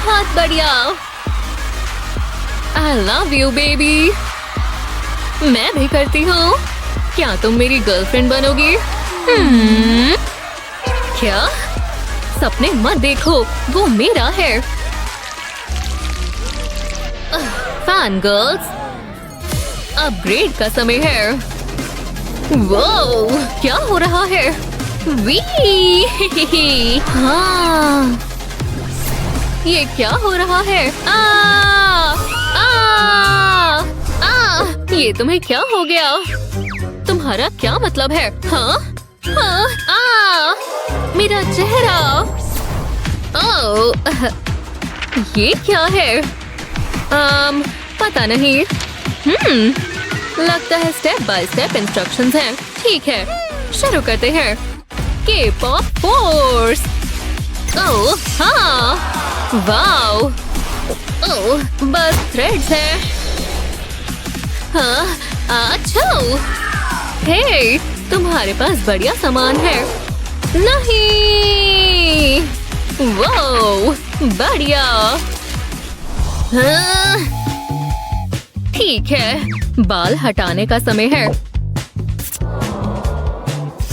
बहुत बढ़िया। I love you baby। मैं भी करती हूँ। क्या तुम मेरी गर्लफ्रेंड बनोगी? क्या? सपने मत देखो, वो मेरा है। फैन गर्ल्स, अपग्रेड का समय है। वो क्या हो रहा है? वी हाँ, ये क्या हो रहा है? ये तुम्हें क्या हो गया? तुम्हारा क्या मतलब है? हाँ? मेरा चेहरा। ओह, ये क्या है? पता नहीं। लगता है स्टेप बाय स्टेप इंस्ट्रक्शंस हैं। ठीक है, शुरू करते हैं। K-pop force. ओह हाँ, वाओ। ओह, बस थ्रेड्स हैं। हाँ, अच्छा। हे, तुम्हारे पास बढ़िया सामान है। नहीं, वो बढ़िया। हाँ, ठीक है, बाल हटाने का समय है।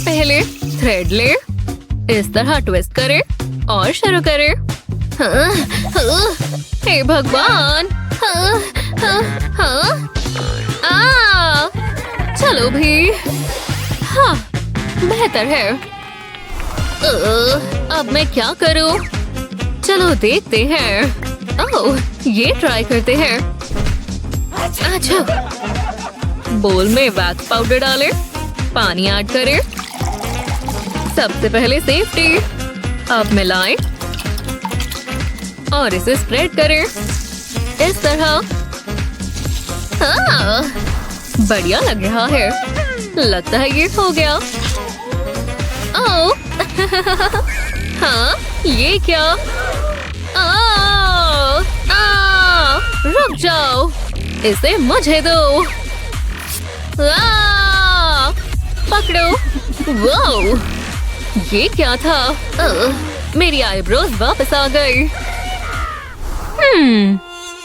पहले थ्रेड ले, इस तरह ट्विस्ट करे और शुरू करे। हे भगवान। चलो भी। हाँ, बेहतर है। अब मैं क्या करूं? चलो देखते हैं। ओह, ये ट्राई करते हैं। अच्छा, बोल में वैक्स पाउडर डालें, पानी ऐड करें। सबसे पहले सेफ्टी। अब मिलाएं और इसे स्प्रेड करें इस तरह। हाँ, बढ़िया लग रहा है। लगता है ये हो गया। ओह, हाँ, ये क्या? रुक जाओ, इसे मुझे दो। पकड़ो। वो ये क्या था? मेरी आईब्रोज वापस आ गई।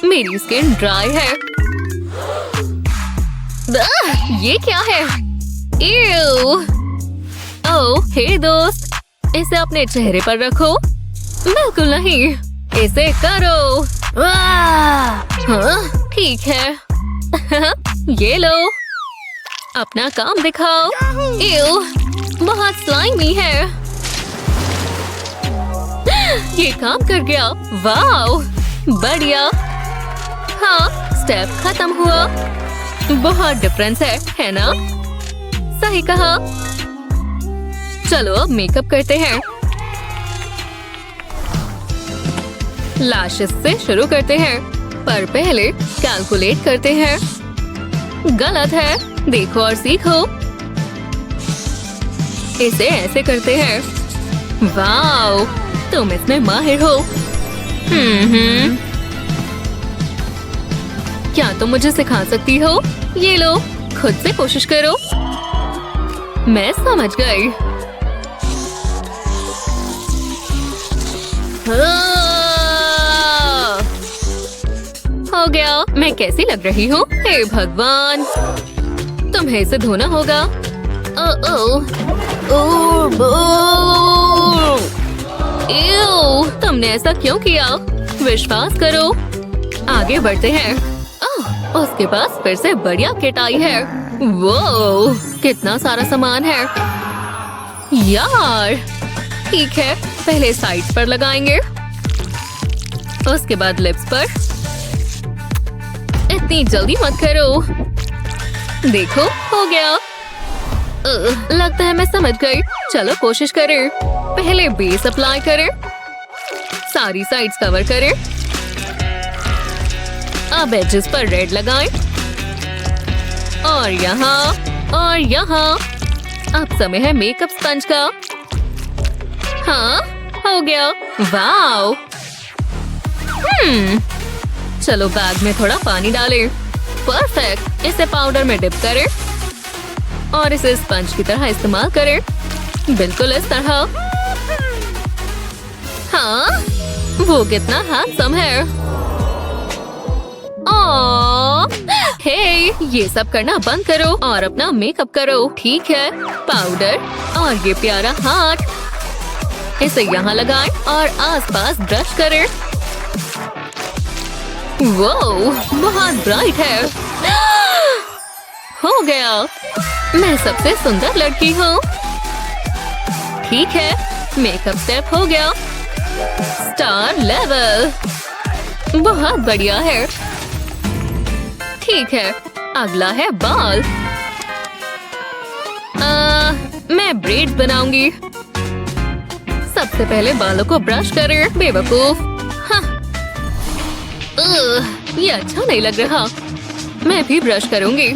मेरी स्किन ड्राई है। ये क्या है? ओह, हे दोस्त, इसे अपने चेहरे पर रखो। बिल्कुल नहीं, इसे करो। हाँ, ठीक है। ये लो, अपना काम दिखाओ। बहुत स्लाइमी है। ये काम कर गया। वाओ, बढ़िया। हाँ, स्टेप खत्म हुआ। बहुत डिफरेंस है ना? सही कहा। चलो अब मेकअप करते हैं। लैशेस से शुरू करते हैं, पर पहले कैलकुलेट करते हैं। गलत है, देखो और सीखो। इसे ऐसे करते हैं। वाओ, तुम इसमें माहिर हो। क्या तुम मुझे सिखा सकती हो? ये लो, खुद से कोशिश करो। मैं समझ गई। हो गया। मैं कैसी लग रही हूँ? हे भगवान, तुम्हें इसे धोना होगा। तुमने ऐसा क्यों किया? विश्वास करो। आगे बढ़ते हैं। उसके पास फिर से बढ़िया किट आई है। वो कितना सारा सामान है यार। ठीक है, पहले साइड पर लगाएंगे, उसके बाद लिप्स पर। इतनी जल्दी मत करो। देखो, हो गया। लगता है मैं समझ गई। चलो कोशिश करें। पहले बेस अप्लाई करें, सारी साइड्स कवर करें। अब एजेस पर रेड लगाएं और यहाँ। अब समय है मेकअप स्पंज का। हाँ, हो गया। वाओ। चलो बैग में थोड़ा पानी डालें। परफेक्ट। इसे पाउडर में डिप करें और इसे स्पंज की तरह इस्तेमाल करें। बिल्कुल इस तरह। हाँ, वो कितना हैंडसम है। हे, ये सब करना बंद करो और अपना मेकअप करो। ठीक है, पाउडर और ये प्यारा हाथ, इसे यहाँ लगाएं और आसपास ब्रश करें। वो बहुत ब्राइट है। हो गया, मैं सबसे सुंदर लड़की हूँ। ठीक है, मेकअप स्टेप हो गया। स्टार लेवल, बहुत बढ़िया है। ठीक है, अगला है बाल। मैं ब्रेड बनाऊंगी। सबसे पहले बालों को ब्रश करें। बेवकूफ, हाँ। ये अच्छा नहीं लग रहा। मैं भी ब्रश करूंगी।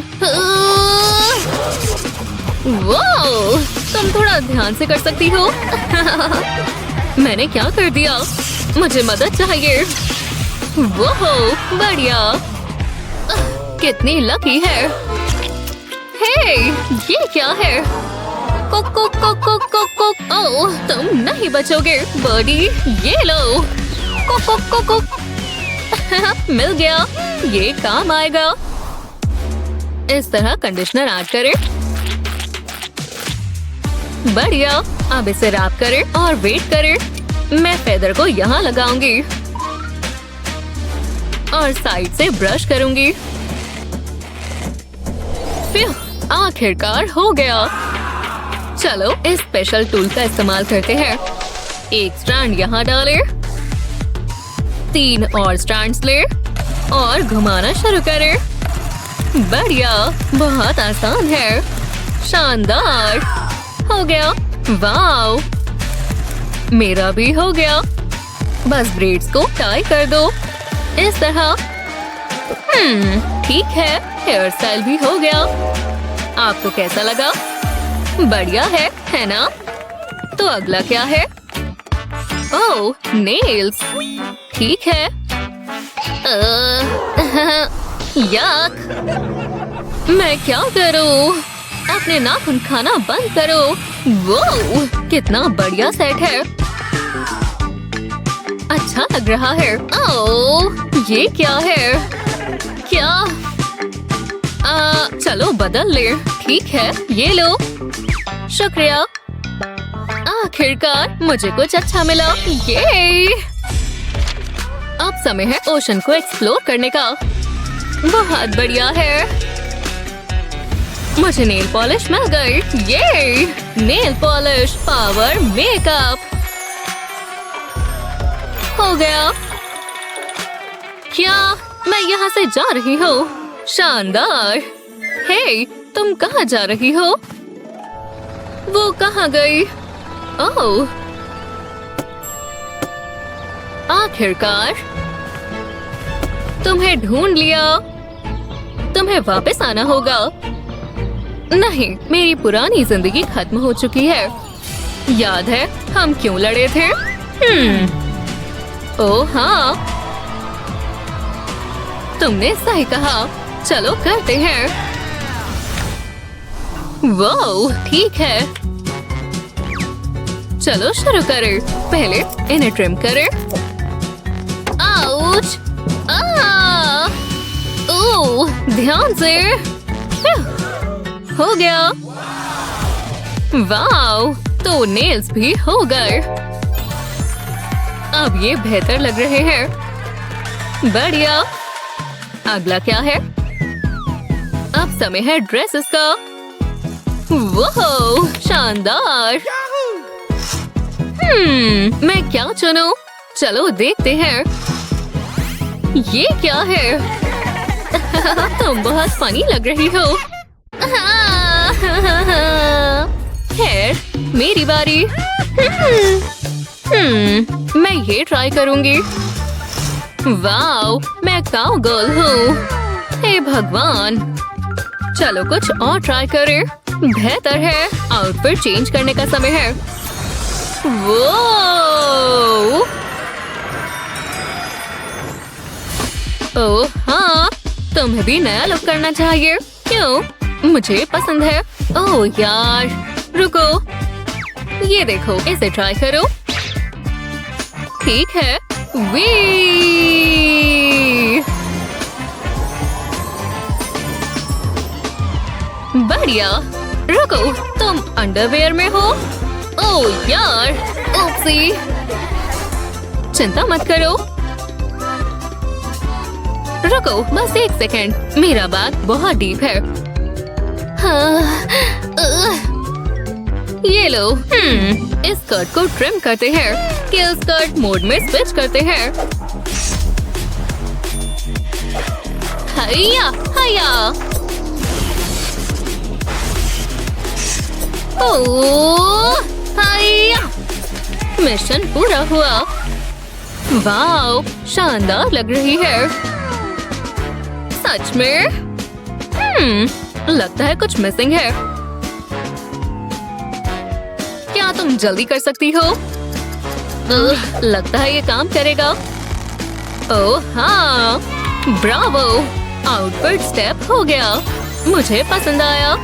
वाह, तुम थोड़ा ध्यान से कर सकती हो। मैंने क्या कर दिया? मुझे मदद चाहिए। वो बढ़िया, कितनी लकी है। हे, ये क्या है? कुक कुक कुक कुक कुक कुक। ओह, तुम नहीं बचोगे बर्डी। ये लो। कुक कुक कुक कुक। मिल गया, ये काम आएगा। इस तरह कंडीशनर ऐड करें। बढ़िया, अब इसे रैप करें और वेट करें। मैं फेदर को यहाँ लगाऊंगी और साइड से ब्रश करूंगी। फिर आखिरकार हो गया। चलो इस स्पेशल टूल का इस्तेमाल करते हैं। एक स्ट्रैंड यहाँ डालें, 3 और स्ट्रैंड्स ले और घुमाना शुरू करें। बढ़िया, बहुत आसान है। शानदार, हो गया। वाओ, मेरा भी हो गया। बस ब्रेड्स को टाई कर दो इस तरह। ठीक है, हेयर स्टाइल भी हो गया। आपको कैसा लगा? बढ़िया है ना? तो अगला क्या है? ओह, नेल्स। ठीक है। याक, मैं क्या करूं? अपने नाखून खाना बंद करो। वो कितना बढ़िया सेट है। अच्छा लग रहा है। ओह, ये क्या है? क्या? चलो बदल ले। ठीक है, ये लो। शुक्रिया, आखिरकार मुझे कुछ अच्छा मिला। ये अब समय है ओशन को एक्सप्लोर करने का। बहुत बढ़िया है। मुझे नेल पॉलिश मिल गई। ये नेल पॉलिश पावर मेकअप हो गया। क्या मैं यहाँ से जा रही हूँ? शानदार। हे, तुम कहाँ जा रही हो? वो कहाँ गई? ओह, आखिरकार तुम्हें ढूंढ लिया। तुम्हें वापस आना होगा। नहीं, मेरी पुरानी जिंदगी खत्म हो चुकी है। याद है हम क्यों लड़े थे? ओह हाँ, तुमने सही कहा। चलो करते हैं। वाह, ठीक है। चलो शुरू करें। पहले इन्हें ट्रिम करें। आउच! ओह, ध्यान से। हो गया। वाह, तो नेल्स भी हो गए। अब ये बेहतर लग रहे हैं। बढ़िया। अगला क्या है? अब समय है ड्रेसेस का। वाह, शानदार। मैं क्या चुनूं? चलो देखते हैं। ये क्या है? तुम बहुत फनी लग रही हो। खैर, मेरी बारी। मैं ये ट्राई करूंगी। वाओ, मैं काउ गर्ल हूँ। हे भगवान, चलो कुछ और ट्राई करें। बेहतर है, आउटफिट चेंज करने का समय है। वो ओह हाँ, तुम्हें भी नया लुक करना चाहिए। क्यों? मुझे पसंद है। ओह यार, रुको। ये देखो, इसे ट्राई करो। ठीक है, वी बढ़िया। रुको, तुम अंडरवेयर में हो? ओह यार, ओप्सी। चिंता मत करो। रुको बस एक सेकंड, मेरा बैग बहुत डीप है। हाँ, ये लो। इस स्कर्ट को ट्रिम करते हैं। स्किल स्कर्ट मोड में स्विच करते हैं। हैया हैया। ओह हैया। मिशन पूरा हुआ। वाओ, शानदार लग रही है। सच में? लगता है कुछ मिसिंग है। क्या तुम जल्दी कर सकती हो? लगता है ये काम करेगा। ओह हाँ, ब्रावो, आउटवर्ड स्टेप हो गया। मुझे पसंद आया।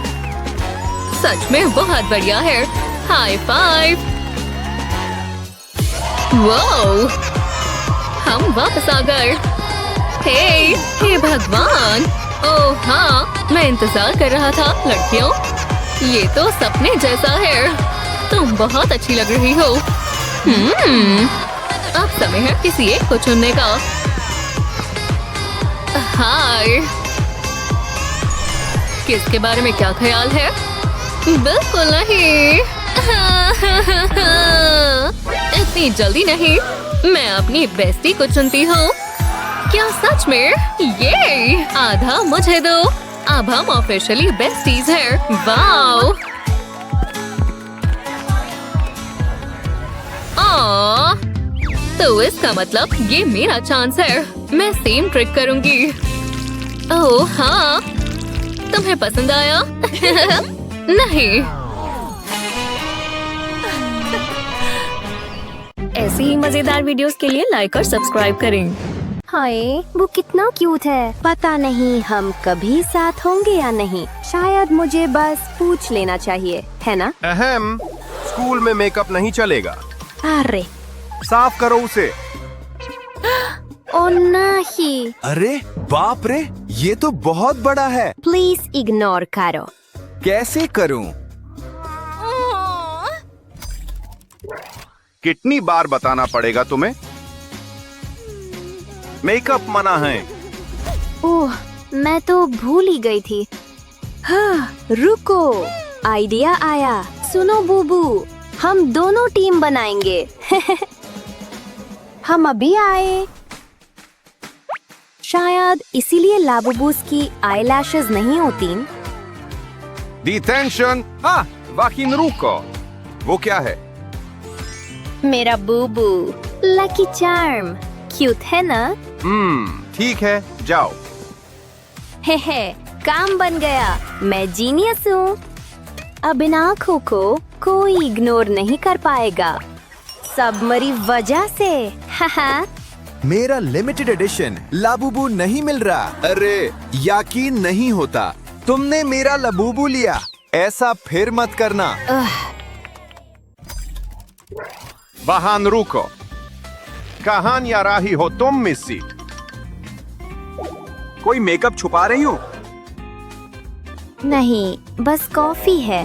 सच में बहुत बढ़िया है। High five. वाओ, हम वापस आ गए। हे भगवान। ओह हाँ, मैं इंतजार कर रहा था। लड़कियों, ये तो सपने जैसा है। तुम बहुत अच्छी लग रही हो। अब समय है किसी एक को चुनने का। हाय, किसके बारे में क्या ख्याल है? बिल्कुल नहीं। इतनी जल्दी नहीं। मैं अपनी बेस्टी को चुनती हूँ। क्या सच में? ये आधा मुझे दो। अब हम ऑफिशियली बेस्टीज हैं। वाओ। तो इसका मतलब ये मेरा चांस है। मैं सेम ट्रिक करूंगी। ओह हाँ, तुम्हें पसंद आया? नहीं। ऐसी ही मजेदार वीडियोस के लिए लाइक और सब्सक्राइब करें। हाय, वो कितना क्यूट है। पता नहीं हम कभी साथ होंगे या नहीं। शायद मुझे बस पूछ लेना चाहिए, है ना? अहम, स्कूल में मेकअप नहीं चलेगा। अरे साफ करो उसे। ओ नहीं। अरे बाप रे, ये तो बहुत बड़ा है। प्लीज इग्नोर करो। कैसे करूं? कितनी बार बताना पड़ेगा तुम्हें? मेकअप मना है। ओह, मैं तो भूल ही गई थी। हाँ, रुको, आइडिया आया। सुनो बूबू, हम दोनों टीम बनाएंगे। हम अभी आए। शायद इसीलिए लाबूबूस की आईलैशेस नहीं होती। डिटेंशन। हाँ, वाकिन रुको। वो क्या है? मेरा बूबू, लकी चार्म। क्यूट है ना? ठीक है, जाओ। हे, काम बन गया। मैं जीनियस हूँ। अब इन आँखों को कोई इग्नोर नहीं कर पाएगा। सब मेरी वजह से। हाहा। मेरा लिमिटेड एडिशन लाबूबू नहीं मिल रहा। अरे यकीन नहीं होता, तुमने मेरा लाबूबू लिया। ऐसा फिर मत करना। वाहन रुको। कहाँ या राही हो तुम मिस्सी? कोई मेकअप छुपा रही हो? नहीं, बस कॉफी है।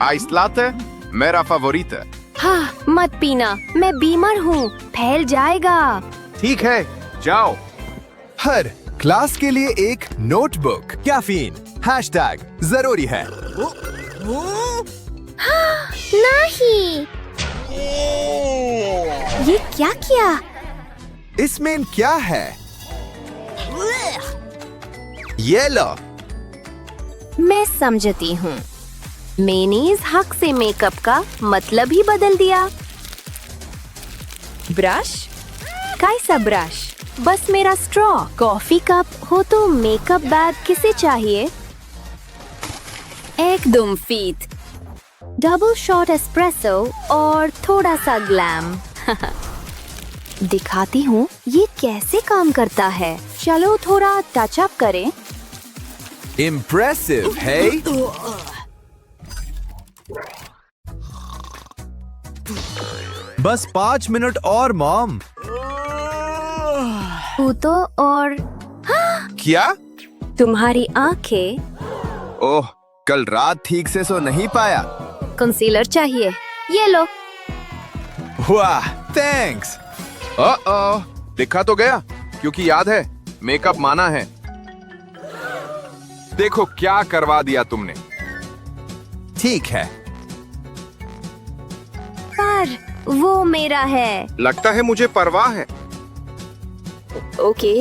आइस लाते, मेरा फेवरेट है। हाँ, मत पीना, मैं बीमार हूँ, फैल जाएगा। ठीक है, जाओ। हर क्लास के लिए एक नोटबुक। कैफीन हैशटैग जरूरी है। नहीं, ये क्या किया? इसमें क्या है? ये लो। मैं समझती हूँ। मेनीज हक से मेकअप का मतलब ही बदल दिया। ब्रश? कैसा ब्रश? बस मेरा स्ट्रॉ। कॉफी कप हो तो मेकअप बैग किसे चाहिए? एकदम फिट। डबल शॉट एस्प्रेसो और थोड़ा सा ग्लैम। दिखाती हूँ ये कैसे काम करता है। चलो थोड़ा टच अप करें। इम्प्रेसिव है। बस 5 मिनट और मॉम। तो और क्या? तुम्हारी आंखें। ओह, कल रात ठीक से सो नहीं पाया। कंसीलर चाहिए, ये लो। वाह, थैंक्स। लिखा तो गया, क्योंकि याद है मेकअप माना है। देखो क्या करवा दिया तुमने। ठीक है। पर वो मेरा है। लगता है मुझे परवाह है। ओके,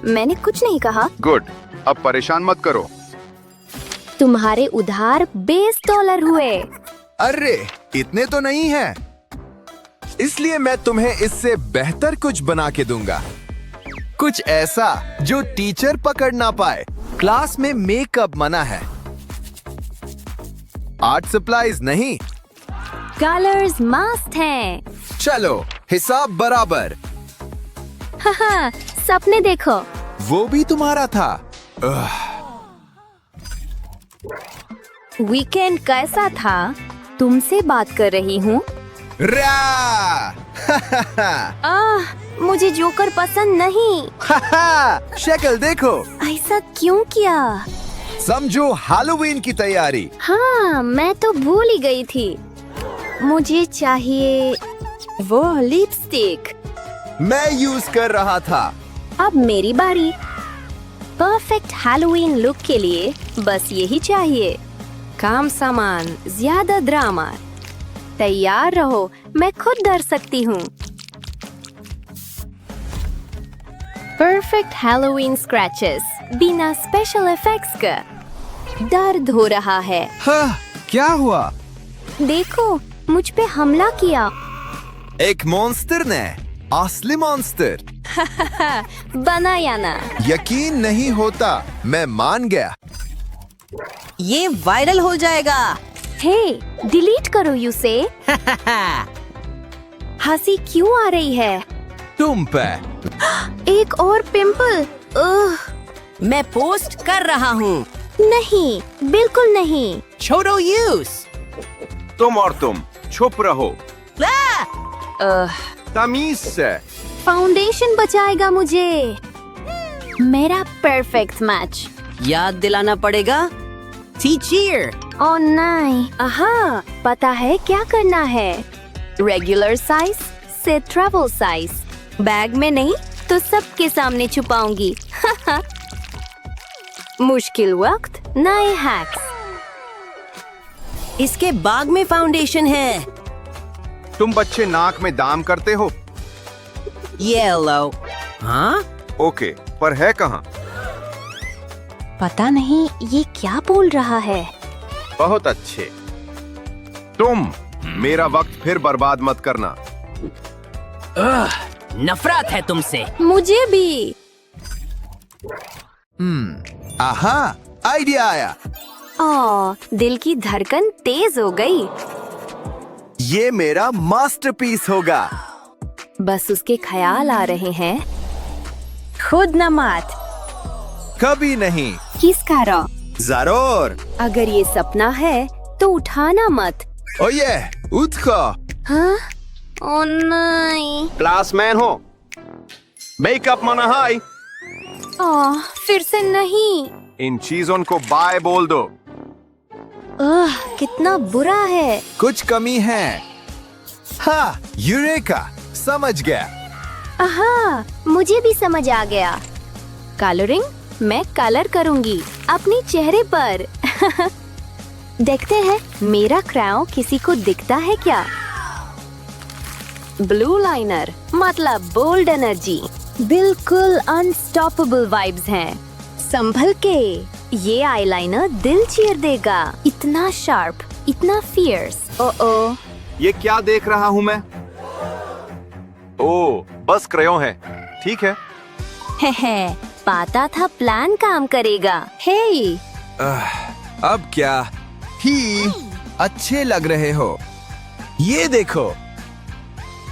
मैंने कुछ नहीं कहा। गुड, अब परेशान मत करो। तुम्हारे उधार $20 हुए। अरे, इतने तो नहीं है, इसलिए मैं तुम्हें इससे बेहतर कुछ बना के दूंगा। कुछ ऐसा जो टीचर पकड़ ना पाए। क्लास में मेकअप मना है, आर्ट सप्लाईज नहीं। कलर्स मस्त हैं। चलो, हिसाब बराबर। हाँ, सपने देखो। वो भी तुम्हारा था। वीकेंड कैसा था? तुमसे बात कर रही हूँ। मुझे जोकर पसंद नहीं। शक्ल देखो। ऐसा क्यों किया? समझो हैलोवीन की तैयारी। हाँ, मैं तो भूल ही गई थी। मुझे चाहिए वो लिपस्टिक। मैं यूज कर रहा था। अब मेरी बारी। परफेक्ट हैलोवीन लुक के लिए बस यही चाहिए। काम सामान, ज्यादा ड्रामा। तैयार रहो, मैं खुद डर सकती हूँ। परफेक्ट हैलोवीन स्क्रैचेस बिना स्पेशल इफेक्ट्स का। दर्द हो रहा है। हाँ, क्या हुआ? देखो, मुझ पे हमला किया। एक मॉन्स्टर ने। असली मॉन्स्टर। बनाया ना। यकीन नहीं होता, मैं मान गया। ये वायरल हो जाएगा। हे, डिलीट करो उसे। हंसी क्यों आ रही है? तुम पे। एक और पिंपल। मैं पोस्ट कर रहा हूँ। नहीं, बिल्कुल नहीं। छोड़ो यूज। तुम और तुम चुप रहो। तमीज से। फाउंडेशन बचाएगा मुझे। मेरा परफेक्ट मैच। याद दिलाना पड़ेगा। टीचर। ओह नहीं। आहा, पता है क्या करना है। रेगुलर साइज से ट्रैवल साइज। बैग में नहीं तो सबके सामने छुपाऊंगी। मुश्किल वक्त, नए हैक्स। इसके बाग में फाउंडेशन है। तुम बच्चे नाक में दाम करते हो। येलो। हाँ, ओके, पर है कहाँ? पता नहीं ये क्या बोल रहा है। बहुत अच्छे। तुम मेरा वक्त फिर बर्बाद मत करना। नफरत है तुमसे। मुझे भी। आहा, आइडिया आया। दिल की धड़कन तेज हो गई। ये मेरा मास्टरपीस होगा। बस उसके ख्याल आ रहे हैं। खुद न मत। कभी नहीं। किसका रो? जरूर। अगर ये सपना है तो उठाना मत। ओये, उठो। हाँ? ओ नहीं। क्लासमैन हो। मेकअप मना है। फिर से नहीं। इन चीजों को बाय बोल दो। कितना बुरा है। कुछ कमी है। हाँ, यूरेका, समझ गया। आहा, मुझे भी समझ आ गया। कलरिंग मैं कलर करूंगी अपने चेहरे पर। देखते हैं मेरा क्रायोन किसी को दिखता है क्या। ब्लू लाइनर मतलब बोल्ड एनर्जी। बिल्कुल अनस्टॉपेबल वाइब्स हैं। संभल के। ये आईलाइनर दिल चीर देगा। इतना शार्प, इतना फियर्स। ओ ये क्या देख रहा हूँ मैं? ओ, बस क्रेयोन है। ठीक है। है, पता था प्लान काम करेगा। हे, अब क्या ही अच्छे लग रहे हो। ये देखो।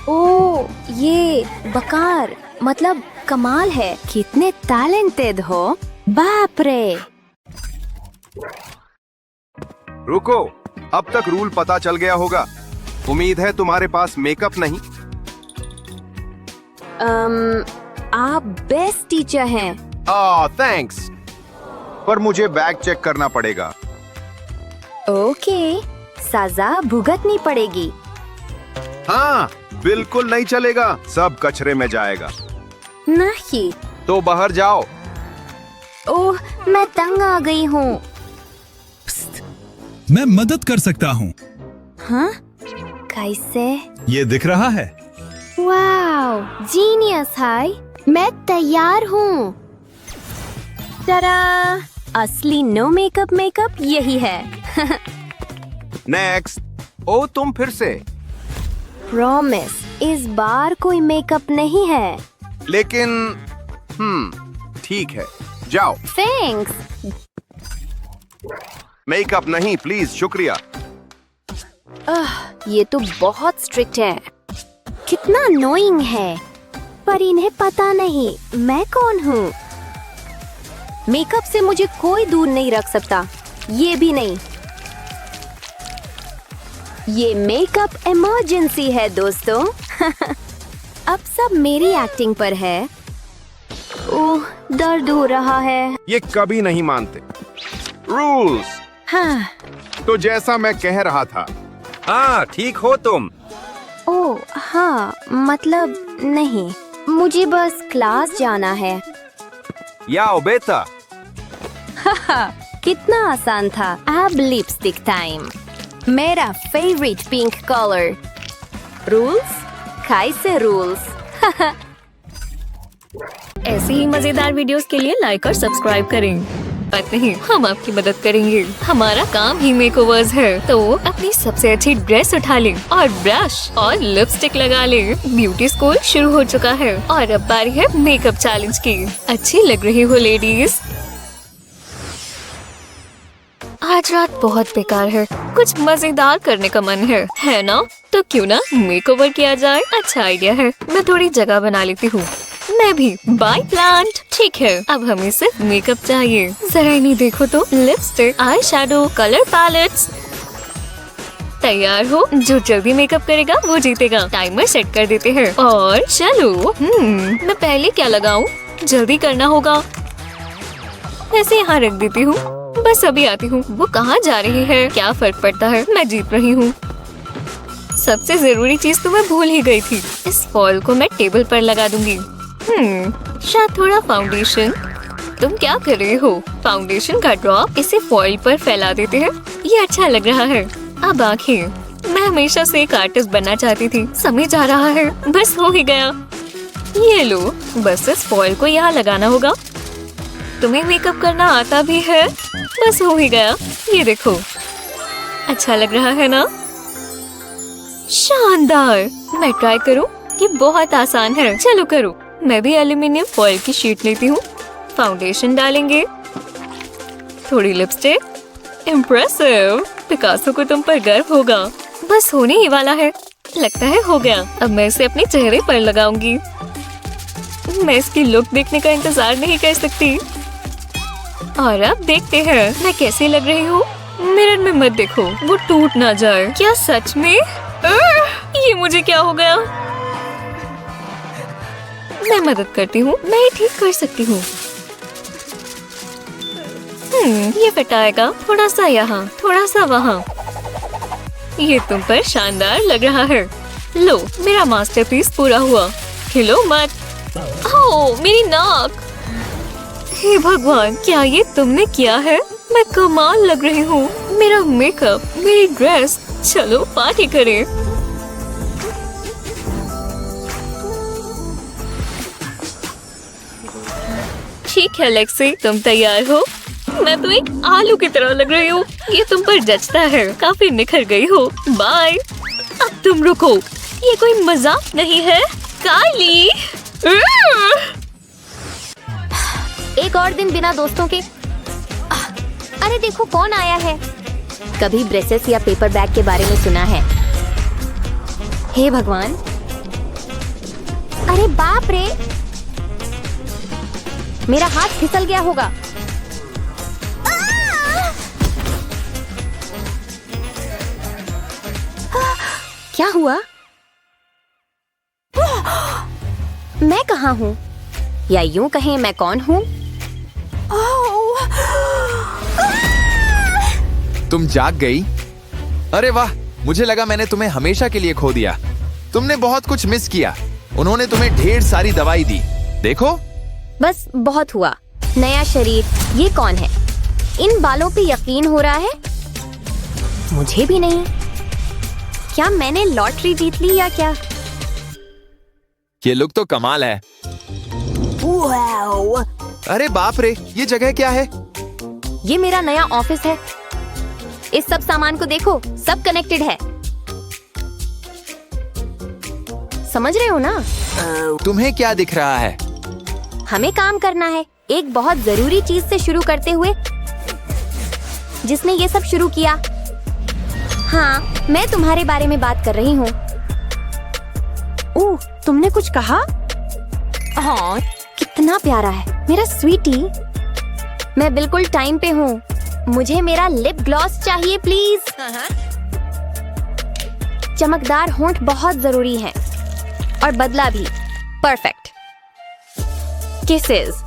ओ, ये बकार मतलब कमाल है। कितने टैलेंटेड हो। बाप रे। रुको, अब तक रूल पता चल गया होगा। उम्मीद है तुम्हारे पास मेकअप नहीं, आप बेस्ट टीचर हैं। थैंक्स। पर मुझे बैग चेक करना पड़ेगा। ओके, सजा भुगतनी पड़ेगी। हाँ, बिल्कुल नहीं चलेगा, सब कचरे में जाएगा। नहीं। तो बाहर जाओ। ओह, मैं तंग आ गई हूँ। मैं मदद कर सकता हूँ। हाँ? कैसे? ये दिख रहा है। वाओ, जीनियस हाय। मैं तैयार हूँ। तरा, असली नो मेकअप मेकअप यही है। नेक्स्ट। ओ, तुम फिर से। प्रॉमिस, इस बार कोई मेकअप नहीं है। लेकिन ठीक है, जाओ। थैंक्स। मेकअप नहीं, प्लीज, शुक्रिया। ये तो बहुत स्ट्रिक्ट है। कितना अनोइंग है। पर इन्हें पता नहीं मैं कौन हूँ। मेकअप से मुझे कोई दूर नहीं रख सकता, ये भी नहीं। ये मेकअप इमरजेंसी है दोस्तों। अब सब मेरी एक्टिंग पर है। ओह, दर्द हो रहा है। ये कभी नहीं मानते। रूल्स। हाँ। तो जैसा मैं कह रहा था। हाँ, ठीक हो तुम। ओह हाँ, मतलब नहीं, मुझे बस क्लास जाना है। याओ बेटा। कितना आसान था। अब लिपस्टिक टाइम। मेरा फेवरेट पिंक कलर। रूल्स? कैसे रूल्स? ऐसी ही मजेदार वीडियोस के लिए लाइक और सब्सक्राइब करें। बात नहीं, हम आपकी मदद करेंगे। हमारा काम ही मेकओवर्स है, तो अपनी सबसे अच्छी ड्रेस उठा लें और ब्रश और लिपस्टिक लगा लें। ब्यूटी स्कूल शुरू हो चुका है और अब बारी है मेकअप चैलेंज की। अच्छी लग रही हो लेडीज। आज रात बहुत बेकार है, कुछ मजेदार करने का मन है ना? तो क्यों ना मेकओवर किया जाए। अच्छा आइडिया है। मैं थोड़ी जगह बना लेती हूँ। मैं भी। By plant. ठीक है, अब हमें सिर्फ मेकअप चाहिए। जरा इन्हें देखो तो। Lipstick, eye shadow, colour pallets. तैयार हो? जो जल्दी मेकअप करेगा वो जीतेगा। टाइमर सेट कर देते हैं और चलो। मैं पहले क्या लगाऊं? जल्दी करना होगा। ऐसे यहाँ रख देती हूँ। बस अभी आती हूँ। वो कहाँ जा रही है? क्या फर्क पड़ता है, मैं जीत रही हूँ। सबसे जरूरी चीज तो मैं भूल ही गई थी। इस फॉल को मैं टेबल पर लगा दूंगी। शायद थोड़ा फाउंडेशन। तुम क्या कर रहे हो? फाउंडेशन का ड्रॉप इसे फॉइल पर फैला देते हैं। ये अच्छा लग रहा है। अब आंखें। मैं हमेशा से एक आर्टिस्ट बनना चाहती थी। समय जा रहा है, बस हो ही गया। ये लो, बस इस फॉइल को यहाँ लगाना होगा। तुम्हें मेकअप करना आता भी है? बस हो ही गया। ये देखो, अच्छा लग रहा है ना? शानदार। मैं ट्राई करूं? ये बहुत आसान है। चलो करो। मैं भी एल्यूमिनियम फॉइल की शीट लेती हूँ। फाउंडेशन डालेंगे, थोड़ी लिपस्टिक। इम्प्रेसिव। पिकासो को तुम पर गर्व होगा। बस होने ही वाला है। लगता है हो गया। अब मैं इसे अपने चेहरे पर लगाऊंगी। मैं इसकी लुक देखने का इंतजार नहीं कर सकती। और अब देखते हैं मैं कैसी लग रही हूँ। मिरर में मत देखो, वो टूट ना जाए। क्या सच में? ये मुझे क्या हो गया? मैं मदद करती हूँ, मैं ये ठीक कर सकती हूँ। ये फिट आएगा। थोड़ा सा यहाँ, थोड़ा सा वहाँ। ये तुम पर शानदार लग रहा है। लो, मेरा मास्टरपीस पूरा हुआ। हिलो मत। ओह, मेरी नाक। हे भगवान, क्या ये तुमने किया है? मैं कमाल लग रही हूँ। मेरा मेकअप, मेरी ड्रेस। चलो पार्टी करें। ठीक है लेक्सी, तुम तैयार हो? मैं तो एक आलू की तरह लग रही हूँ। ये तुम पर जचता है। काफी निखर गई हो। बाय। अब तुम रुको, ये कोई मजाक नहीं है। काली। एक और दिन बिना दोस्तों के। अरे देखो कौन आया है। कभी ब्रेसेस या पेपर बैग के बारे में सुना है? हे भगवान। अरे बाप रे, मेरा हाथ फिसल गया होगा। क्या हुआ? मैं कहाँ हूँ? या यूं कहें मैं कौन हूँ? तुम जाग गई? अरे वाह, मुझे लगा मैंने तुम्हें हमेशा के लिए खो दिया। तुमने बहुत कुछ मिस किया। उन्होंने तुम्हें ढेर सारी दवाई दी। देखो। बस बहुत हुआ। नया शरीर, ये कौन है? इन बालों पे यकीन हो रहा है? मुझे भी नहीं। क्या मैंने लॉटरी जीत ली या क्या? ये लुक तो कमाल है। अरे बाप रे, ये जगह क्या है? ये मेरा नया ऑफिस है। इस सब सामान को देखो, सब कनेक्टेड है। समझ रहे हो ना? तुम्हें क्या दिख रहा है? हमें काम करना है, एक बहुत जरूरी चीज से शुरू करते हुए। जिसने ये सब शुरू किया? हाँ, मैं तुम्हारे बारे में बात कर रही हूँ। ओह, तुमने कुछ कहा? हाँ, कितना प्यारा है मेरा स्वीटी। मैं बिल्कुल टाइम पे हूँ। मुझे मेरा लिप ग्लॉस चाहिए प्लीज। चमकदार होंठ बहुत जरूरी हैं और बदला भी। परफेक्ट। किसेस।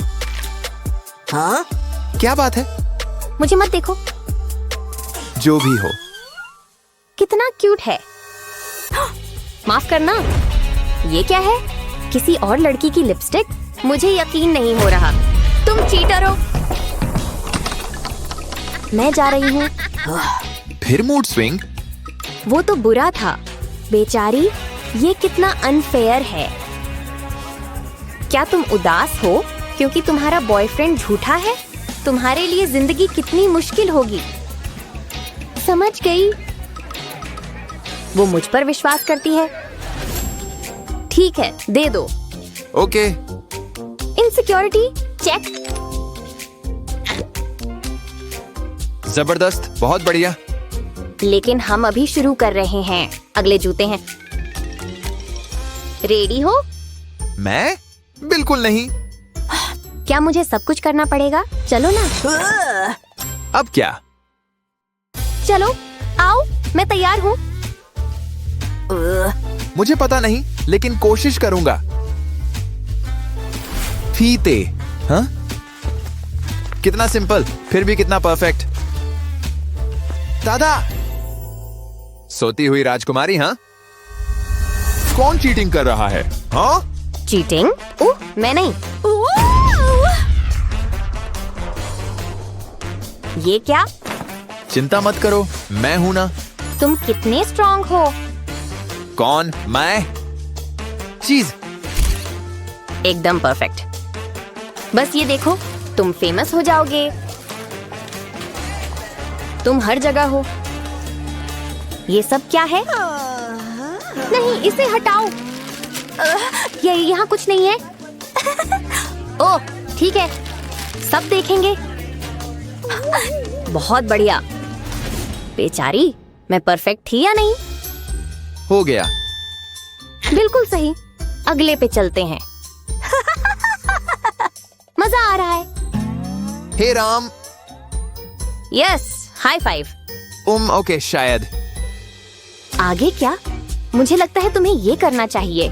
हाँ? क्या बात है? मुझे मत देखो। जो भी हो। कितना क्यूट है। माफ करना, ये क्या है? किसी और लड़की की लिपस्टिक? मुझे यकीन नहीं हो रहा। तुम चीटर हो। मैं जा रही हूँ। फिर मूड स्विंग? वो तो बुरा था। बेचारी, ये कितना अनफेयर है। क्या तुम उदास हो क्योंकि तुम्हारा बॉयफ्रेंड झूठा है? तुम्हारे लिए जिंदगी कितनी मुश्किल होगी। समझ गई। वो मुझ पर विश्वास करती है। ठीक है, दे दो। ओके। Insecurity check. जबरदस्त, बहुत बढ़िया। लेकिन हम अभी शुरू कर रहे हैं। अगले जूते हैं। रेडी हो? मैं? बिल्कुल नहीं। क्या मुझे सब कुछ करना पड़ेगा? चलो ना। अब क्या? चलो, आओ, मैं तैयार हूँ। मुझे पता नहीं, लेकिन कोशिश करूंगा। फीते? हाँ? कितना सिंपल, फिर भी कितना परफेक्ट। दादा! सोती हुई राजकुमारी, हाँ? कौन चीटिंग कर रहा है? हाँ? चीटिंग? ओह, मैं नहीं। ये क्या? चिंता मत करो, मैं हूं ना। तुम कितने स्ट्रॉन्ग हो? कौन? मैं? चीज। एकदम परफेक्ट। बस ये देखो, तुम फेमस हो जाओगे। तुम हर जगह हो। ये सब क्या है? नहीं, इसे हटाओ। ये यहाँ कुछ नहीं है। ओह, ठीक है, सब देखेंगे। बहुत बढ़िया। बेचारी, मैं परफेक्ट थी या नहीं? हो गया। बिल्कुल सही। अगले पे चलते हैं। मजा आ रहा है। हे Ram. Yes, high five. Okay, शायद। आगे क्या? मुझे लगता है तुम्हें ये करना चाहिए।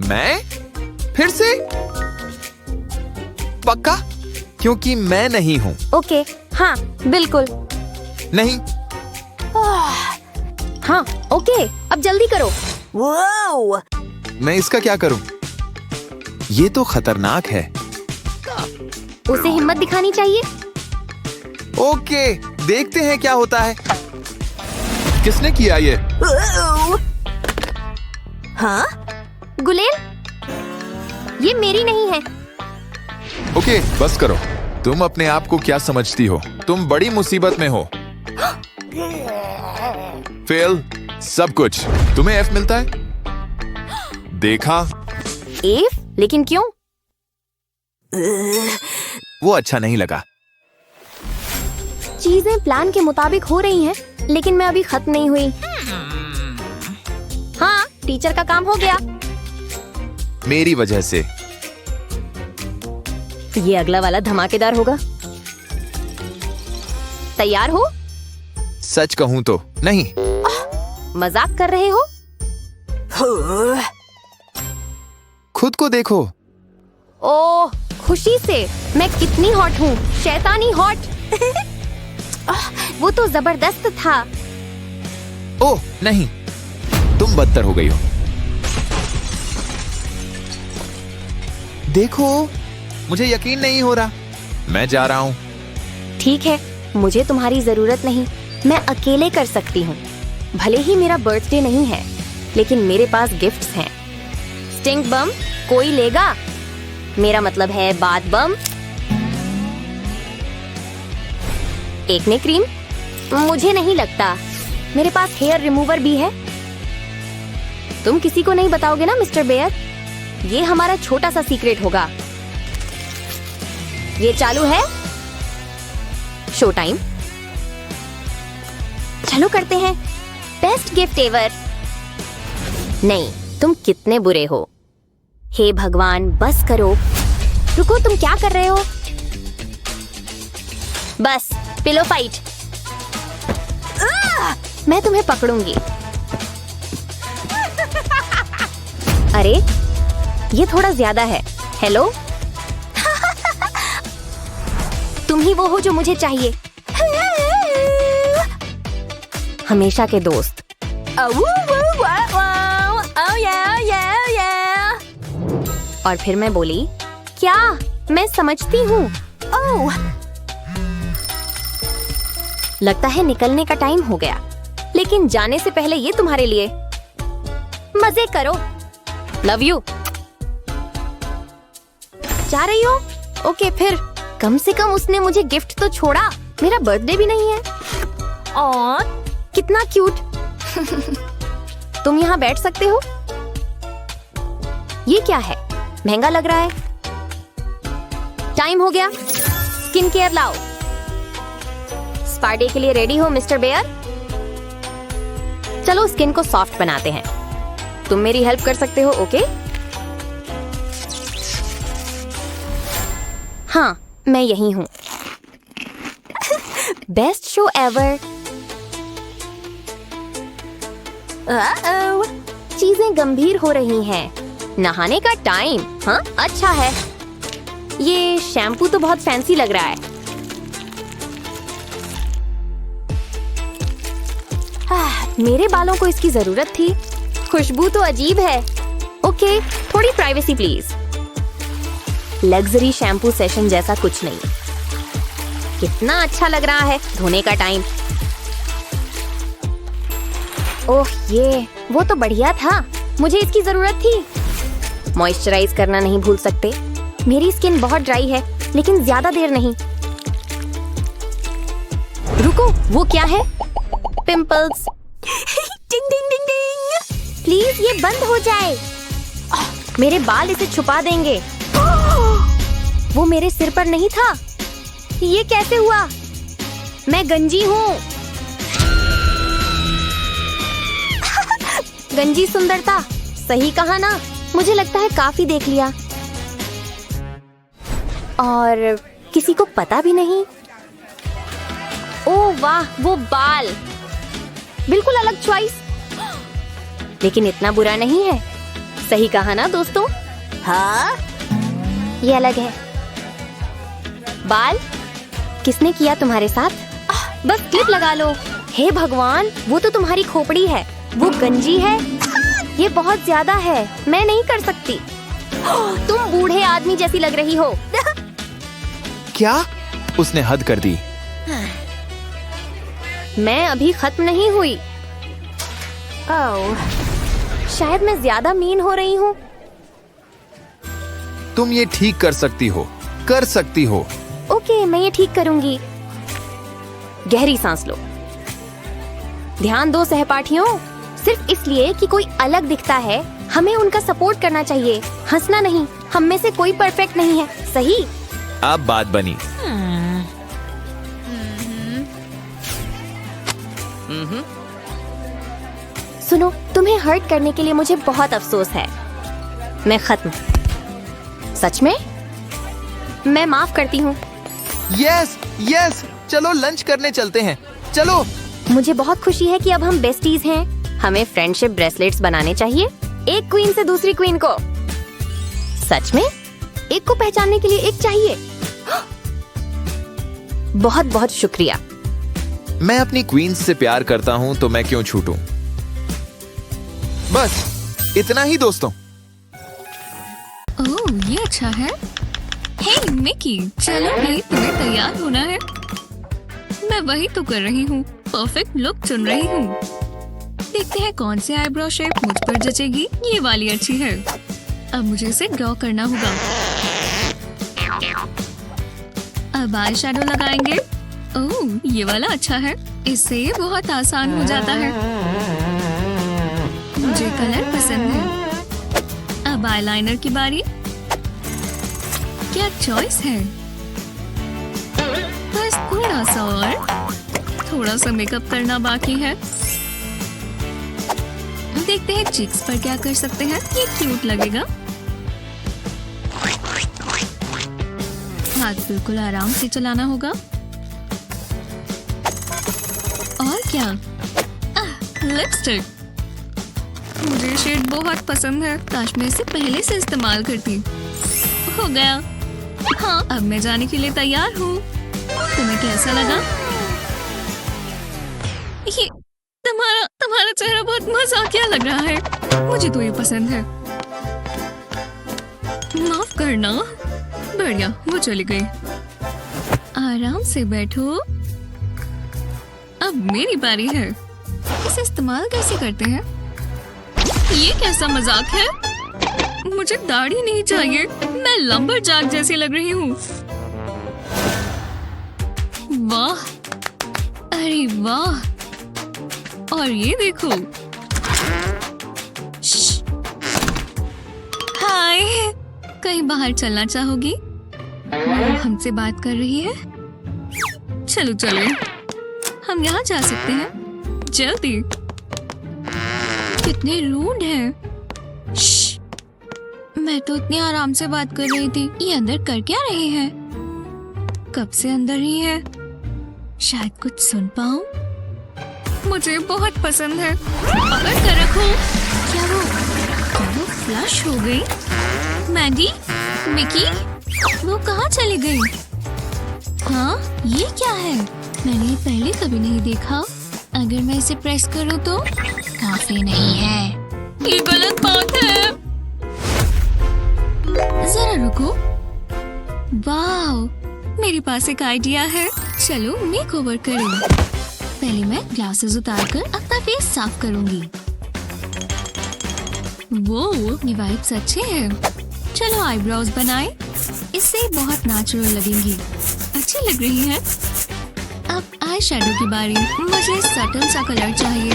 मैं? फिर से? पक्का? क्योंकि मैं नहीं हूं। ओके, हाँ, बिल्कुल। नहीं। हाँ, ओके, अब जल्दी करो। मैं इसका क्या करूं? ये तो खतरनाक है। उसे हिम्मत दिखानी चाहिए। ओके, देखते हैं क्या होता है। किसने किया ये? हाँ? गुलेल? ये मेरी नहीं है। ओके, बस करो। तुम अपने आप को क्या समझती हो? तुम बड़ी मुसीबत में हो। फेल, सब कुछ। तुम्हें एफ मिलता है? देखा? एफ? लेकिन क्यों? वो अच्छा नहीं लगा। चीजें प्लान के मुताबिक हो रही हैं, लेकिन मैं अभी खत्म नहीं हुई। हाँ, टीचर का काम हो गया। मेरी वजह से। ये अगला वाला धमाकेदार होगा। तैयार हो? सच कहूं तो नहीं। मजाक कर रहे हो? खुद को देखो। ओह, खुशी से। मैं कितनी हॉट हूँ, शैतानी हॉट। वो तो जबरदस्त था। ओह नहीं, तुम बदतर हो गई हो। देखो, मुझे यकीन नहीं हो रहा। मैं जा रहा हूँ। ठीक है, मुझे तुम्हारी जरूरत नहीं, मैं अकेले कर सकती हूँ। भले ही मेरा बर्थडे नहीं है, लेकिन मेरे पास गिफ्ट्स हैं। स्टिंक बम कोई लेगा? मेरा मतलब है बाथ बम। Acne cream? मुझे नहीं लगता। मेरे पास हेयर रिमूवर भी है। तुम किसी को नहीं बताओगे ना मिस्टर बेयर? ये हमारा छोटा सा सीक्रेट होगा। ये चालू है। Show time. चलो करते हैं। Best gift ever. नहीं, तुम कितने बुरे हो। हे भगवान, बस करो। रुको, तुम क्या कर रहे हो? बस, पिलो फाइट। मैं तुम्हें पकड़ूंगी। अरे, ये थोड़ा ज्यादा है। हेलो? तुम ही वो हो जो मुझे चाहिए। हमेशा के दोस्त। और फिर मैं बोली, क्या? मैं समझती हूँ। ओह, लगता है निकलने का टाइम हो गया। लेकिन जाने से पहले ये तुम्हारे लिए। मजे करो। Love you. जा रही हो? ओके, फिर कम से कम उसने मुझे गिफ्ट तो छोड़ा। मेरा बर्थडे भी नहीं है। और कितना क्यूट। तुम यहाँ बैठ सकते हो। ये क्या है? महंगा लग रहा है। टाइम हो गया। स्किन केयर लाओ। स्पा डे के लिए रेडी हो मिस्टर बेयर? चलो स्किन को सॉफ्ट बनाते हैं। तुम मेरी हेल्प कर सकते हो, ओके? हाँ, मैं यही हूँ। Best show ever. चीजें गंभीर हो रही हैं। नहाने का टाइम। हाँ, अच्छा है। ये शैम्पू तो बहुत फैंसी लग रहा है। मेरे बालों को इसकी जरूरत थी। खुशबू तो अजीब है। ओके, थोड़ी privacy please. Luxury shampoo session जैसा कुछ नहीं। कितना अच्छा लग रहा है। धोने का टाइम। ओह, ये वो तो बढ़िया था। मुझे इसकी जरूरत थी। मॉइस्चराइज करना नहीं भूल सकते। मेरी स्किन बहुत ड्राई है, लेकिन ज्यादा देर नहीं। रुको, वो क्या है? Pimples. Ding ding ding ding. Please ये बंद हो जाए। मेरे बाल इसे छुपा देंगे। वो मेरे सिर पर नहीं था। ये कैसे हुआ? मैं गंजी हूँ। गंजी सुंदरता। सही कहा ना? मुझे लगता है काफी देख लिया। और किसी को पता भी नहीं। ओह वाह, वो बाल। बिल्कुल अलग चॉइस। लेकिन इतना बुरा नहीं है। सही कहा ना दोस्तों? हाँ, ये अलग है। बाल किसने किया तुम्हारे साथ? बस क्लिप लगा लो। हे भगवान, वो तो तुम्हारी खोपड़ी है। वो गंजी है। ये बहुत ज्यादा है। मैं नहीं कर सकती। तुम बूढ़े आदमी जैसी लग रही हो। क्या? उसने हद कर दी। मैं अभी खत्म नहीं हुई। ओह, शायद मैं ज्यादा मीन हो रही हूँ। तुम ये ठीक कर सकती हो। कर सकती हो। ओके, मैं ये ठीक करूंगी। गहरी सांस लो। ध्यान दो सहपाठियों। सिर्फ इसलिए कि कोई अलग दिखता है, हमें उनका सपोर्ट करना चाहिए। हंसना नहीं। हम में से कोई परफेक्ट नहीं है। सही? अब बात बनी। सुनो, तुम्हें हर्ट करने के लिए मुझे बहुत अफसोस है। मैं खत्म। सच में? मैं माफ करती हूँ। यस यस, चलो लंच करने चलते हैं। चलो। मुझे बहुत खुशी है कि अब हम बेस्टीज हैं। हमें फ्रेंडशिप ब्रेसलेट्स बनाने चाहिए। एक क्वीन से दूसरी क्वीन को। सच में? एक को पहचानने के लिए एक चाहिए। बहुत बहुत शुक्रिया। मैं अपनी क्वींस से प्यार करता हूँ तो मैं क्यों छूटूं? बस इतना ही दोस्तों। ओह, ये अच्छा है। हे मिकी, चलो भाई, तुम्हें तैयार होना है। मैं वही तो कर रही हूँ, परफेक्ट लुक चुन रही हूँ। देखते हैं कौन सी आईब्रो शेप मुझ पर जचेगी। ये वाली अच्छी है। अब मुझे इसे ड्रॉ करना होगा। अब आई शैडो लगाएंगे। ओह, ये वाला अच्छा है। इससे ये बहुत आसान हो जाता है। मुझे कलर पसंद है। अब आईलाइनर की बारी। क्या चॉइस है। बस थोड़ा सा और। थोड़ा सा मेकअप करना बाकी है। देखते हैं चिक्स पर क्या कर सकते हैं। ये क्यूट लगेगा। हाथ बिल्कुल आराम से चलाना होगा। और क्या, लिपस्टिक। मुझे शेड बहुत पसंद है। काश मैं इसे पहले से इस्तेमाल करती। हो गया। हाँ, अब मैं जाने के लिए तैयार हूँ। तुम्हें कैसा लगा? ये तुम्हारा चेहरा बहुत मजाकिया लग रहा है। मुझे तो ये पसंद है। माफ करना। बढ़िया, वो चली गई। आराम से बैठो। अब मेरी बारी है। इसे इस्तेमाल कैसे करते हैं? ये कैसा मजाक है? मुझे दाढ़ी नहीं चाहिए। मैं लंबरजैक जैसी लग रही हूँ। वाह, अरे वाह। और ये देखो। हाय, कहीं बाहर चलना चाहोगी? हमसे बात कर रही है। चलो चले, हम यहाँ जा सकते हैं। जल्दी। कितने रूड हैं। श्श, मैं तो इतनी आराम से बात कर रही थी। ये अंदर कर क्या रहे हैं? कब से अंदर ही है। शायद कुछ सुन पाऊं। मुझे बहुत पसंद है। पकड़ कर रखो। क्या वो फ्लश हो गई? मैगी, मिकी, वो कहाँ चली गई? हाँ, ये क्या है? मैंने पहले कभी नहीं देखा। अगर मैं इसे प्रेस करूँ तो काफी नहीं है। ये गलत बात है। जरा रुको। वाह, मेरे पास एक आइडिया है। चलो मेकओवर करें। पहले मैं ग्लासेस उतारकर अपना फेस साफ करूंगी। वो ये वाइब्स अच्छे हैं। चलो आईब्रोज बनाएं। इससे बहुत नेचुरल लगेंगी। अच्छी लग रही है। अब आई शैडो की बारी। मुझे सटल सा कलर चाहिए।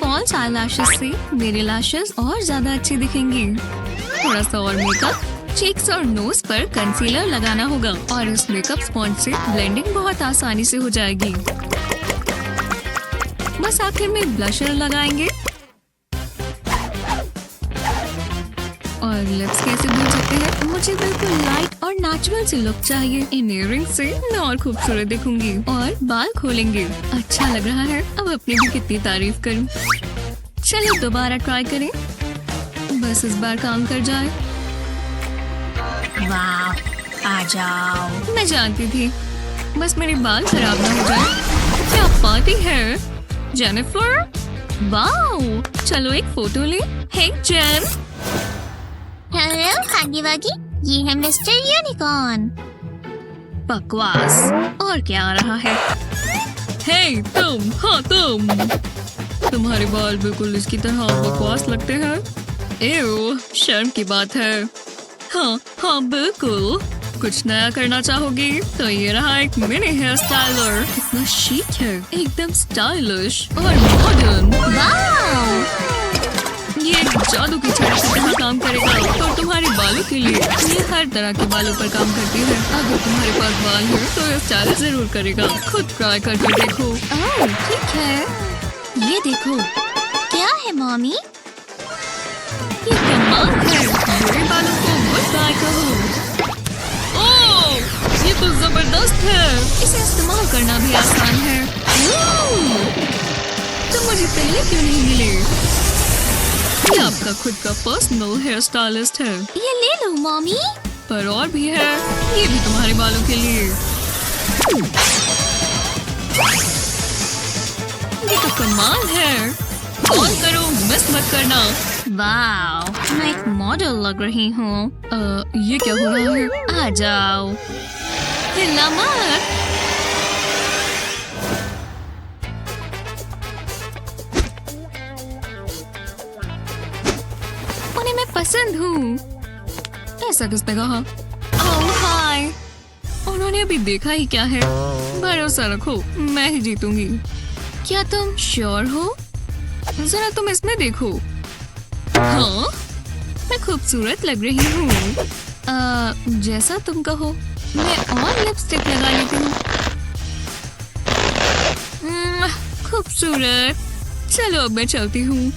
फॉल्स आई लैशेस से मेरे लैशेस और ज्यादा अच्छी दिखेंगी। थोड़ा सा और मेकअप। चीक्स और नोज पर कंसीलर लगाना होगा और इस मेकअप स्पॉन्ज से ब्लेंडिंग बहुत आसानी से हो जाएगी। बस आखिर में ब्लशर लगाएंगे। और लिप्स कैसे भूल सकते हैं। मुझे बिल्कुल लाइट और नेचुरल सी लुक चाहिए। इन इयररिंग से मैं और खूबसूरत दिखूंगी। और बाल खोलेंगे। अच्छा लग रहा है। अब अपनी भी कितनी तारीफ करूं। चलिए दोबारा ट्राई करें। बस इस बार काम कर जाए। वाह, आ जाओ। मैं जानती थी। बस मेरे बाल खराब ना हो जाए। क्या पार्टी है जेनिफर। वाह, चलो एक फोटो ले। हे जेन। हेलो हागी वागी, ये है मिस्टर यूनिकॉर्न। बकवास। और क्या आ रहा है? हे तुम, हाँ तुम। तुम्हारे बाल बिल्कुल इसकी तरह बकवास लगते हैं। एव, शर्म की बात है। हाँ हाँ बिल्कुल। कुछ नया करना चाहोगी तो ये रहा एक मिनी हेयर स्टाइलर। इतना शीक है, एकदम स्टाइलिश और मॉडर्न। ये एक जादू की छड़ी की तरह काम करेगा और तुम्हारे बालों के लिए। ये हर तरह के बालों पर काम करती है। अगर तुम्हारे पास बाल है तो ये स्टाइल जरूर करेगा। खुद ट्राई करके देखो। ओह ठीक है। ये देखो। क्या है मॉमी? ये कमाल है। मेरे बालों को गुड बाय कहो। ओह, ये तो जबरदस्त है। इसे इस्तेमाल करना भी आसान है। तुम मुझे पहले क्यों नहीं मिले? ये आपका खुद का पर्सनल हेयर स्टाइलिस्ट है। ये ले लो मम्मी। पर और भी है, ये भी तुम्हारे बालों के लिए। ये तो कमाल है। कॉल करो, मिस मत करना। वाह, मैं एक मॉडल लग रही हूँ। ये क्या हो रहा है? आ जाओ। हिलना मत। उन्हें मैं पसंद हूँ। ऐसा किसने कहा? ओह हाय। उन्होंने अभी देखा ही क्या है। भरोसा रखो, मैं ही जीतूंगी। क्या तुम श्योर हो? जरा तुम इसमें देखो। हाँ, मैं खूबसूरत लग रही हूँ। जैसा तुम कहो। मैं और लिपस्टिक लगा लेती हूँ। खूबसूरत। चलो अब मैं चलती हूँ।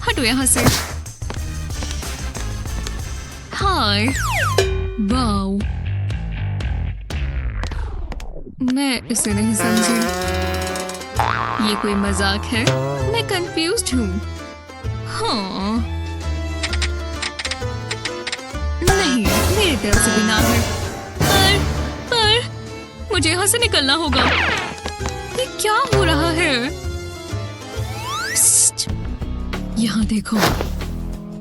हटो यहाँ से। हाय। वाओ, मैं इसे नहीं समझी। ये कोई मजाक है? मैं कंफ्यूज्ड हूँ। हाँ, नहीं, मेरी तरफ से भी ना है। पर मुझे यहाँ से निकलना होगा। ये क्या हो रहा है? यहाँ देखो।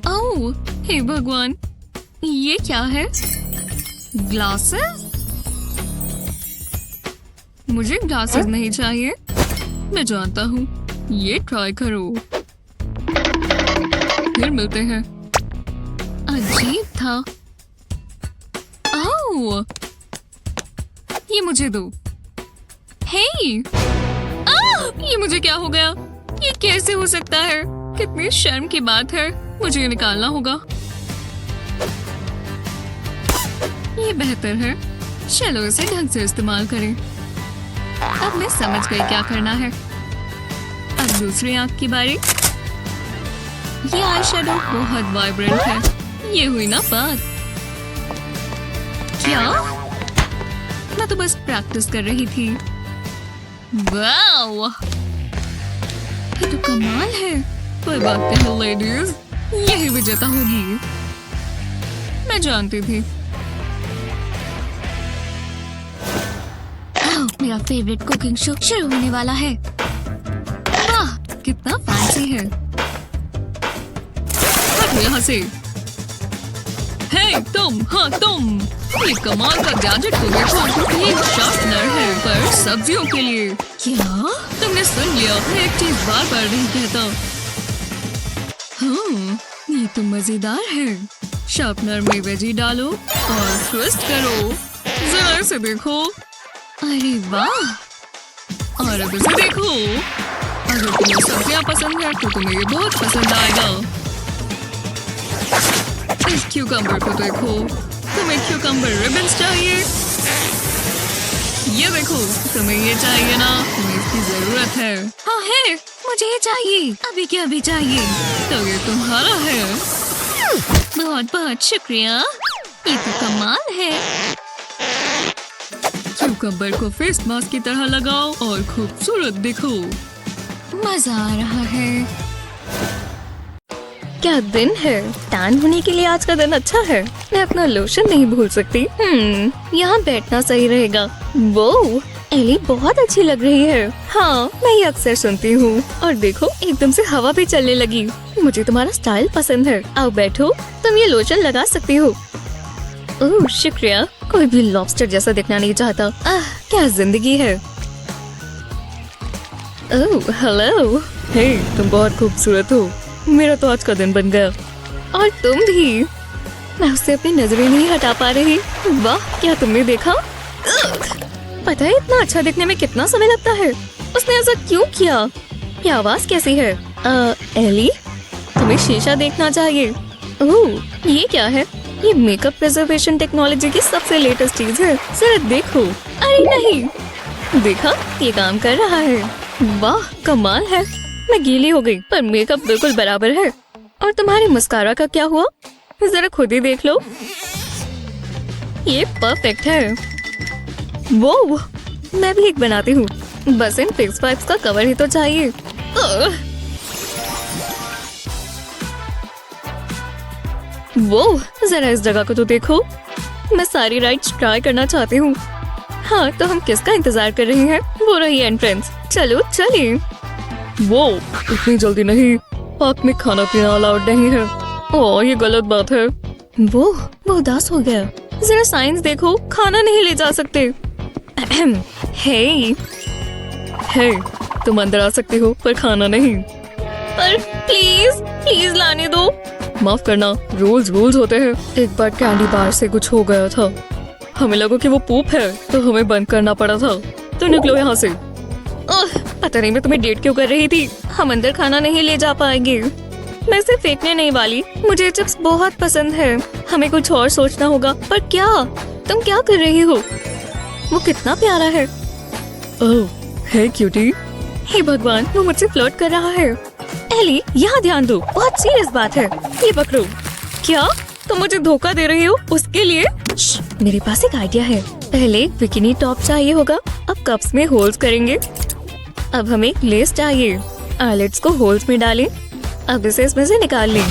ओह, हे भगवान, ये क्या है? ग्लासेस? मुझे ग्लासेस नहीं चाहिए। मैं जानता हूँ। ये ट्राई करो। फिर मिलते हैं। अजीब था। ओह, ये मुझे दो। हे, ये मुझे क्या हो गया? ये कैसे हो सकता है? कितनी शर्म की बात है। मुझे ये निकालना होगा। ये बेहतर है। चलो इसे ढंग से इस्तेमाल करें। अब मैं समझ गई क्या करना है। अब दूसरी आंख की बारी। ये आई शेडो बहुत वाइब्रेंट है। ये हुई ना बात। क्या? मैं तो बस प्रैक्टिस कर रही थी। वाओ, ये तो कमाल है। कोई बात नहीं लेडीज, यही विजेता होगी। मैं जानती थी। मेरा फेवरेट कुकिंग शो शुरू होने वाला है। वाह, कितना फैंसी है। हटो यहाँ से। हे तुम, हाँ तुम। ये कमाल का गैजेट तो देखो। ये शार्पनर है, पर सब्जियों के लिए। क्या? तुमने सुन लिया। मैं एक चीज बार बार नहीं कहता। हाँ, ये तो मजेदार है। शार्पनर में वेजी डालो और ट्विस्ट करो। जरा इसे देखो। अरे वाह। और अब इसे देखो। अगर तुम्हें सब्जियां पसंद है तो तुम्हें ये बहुत पसंद आएगा। इस क्यूकम्बर को देखो। तुम्हें क्यूकम्बर रिबन्स चाहिए? ये देखो, तुम्हें ये चाहिए ना? तुम्हें इसकी जरूरत है। हाँ है, मुझे ये चाहिए। अभी क्या अभी चाहिए? तो ये तुम्हारा है। बहुत बहुत शुक्रिया। ये तो कमाल है। क्यूकम्बर को फेस मास्क की तरह लगाओ और खूबसूरत दिखो। मजा आ रहा है। क्या दिन है। टैन होने के लिए आज का दिन अच्छा है। मैं अपना लोशन नहीं भूल सकती। यहाँ बैठना सही रहेगा। वो एली बहुत अच्छी लग रही है। हाँ, मैं ये अक्सर सुनती हूँ। और देखो, एकदम से हवा भी चलने लगी। मुझे तुम्हारा स्टाइल पसंद है। आओ बैठो, तुम ये लोशन लगा सकती हो। ओह शुक्रिया। कोई भी लॉबस्टर जैसा दिखना नहीं चाहता। क्या जिंदगी है। Oh hello. हे, तुम बहुत खूबसूरत हो। मेरा तो आज का दिन बन गया। और तुम भी। मैं उससे अपनी नजरें नहीं हटा पा रही। वाह, क्या तुमने देखा? पता है इतना अच्छा दिखने में कितना समय लगता है। उसने ऐसा क्यों किया? ये आवाज कैसी है? एली, तुम्हें शीशा देखना चाहिए। ओह, ये क्या है? ये मेकअप प्रिजर्वेशन टेक्नोलॉजी की सबसे लेटेस्ट चीज है। जरा देखो। अरे नहीं, देखा, ये काम कर रहा है। वाह, कमाल है। मैं गीली हो गई, पर मेकअप बिल्कुल बराबर है। और तुम्हारे मस्कारा का क्या हुआ? जरा खुद ही देख लो। ये परफेक्ट है। वो मैं भी एक बनाती हूँ। बस इन फिक्स पाइप्स का कवर ही तो चाहिए। वो जरा इस जगह को तो देखो, मैं सारी राइड्स ट्राई करना चाहती हूँ। हाँ, तो हम किसका इंतजार कर रहे हैं? वो रही एंट्रेंस। चलो चलिए। वो इतनी जल्दी नहीं, पार्क में खाना पीना अलाउड नहीं है। ओह, ये गलत बात है। वो उदास हो गया। जरा साइंस देखो, खाना नहीं ले जा सकते। हे, तुम अंदर आ सकती हो पर खाना नहीं। पर प्लीज लाने दो। माफ करना, रूल्स होते हैं। एक बार कैंडी बार से कुछ हो गया था, हमें लगा कि वो पूप है तो हमें बंद करना पड़ा था। तो निकलो यहाँ से। पता नहीं मैं तुम्हें डेट क्यों कर रही थी। हम अंदर खाना नहीं ले जा पाएंगे। मैं इसे फेंकने नहीं वाली, मुझे चिप्स बहुत पसंद है। हमें कुछ और सोचना होगा। पर क्या? तुम क्या कर रही हो? वो कितना प्यारा है। ओह, हे क्यूटी। हे भगवान, वो मुझसे फ्लर्ट कर रहा है। एली, यहाँ ध्यान दो, बहुत सीरियस बात है। ये पकड़ो। क्या तुम मुझे धोखा दे रही हो? उसके लिए मेरे पास एक आइडिया है। पहले बिकिनी टॉप चाहिए होगा। अब कप्स में होल्स करेंगे। अब हमें लेस चाहिए। आईलेट्स को होल्स में डालें। अब इसे इसमें से निकाल लें।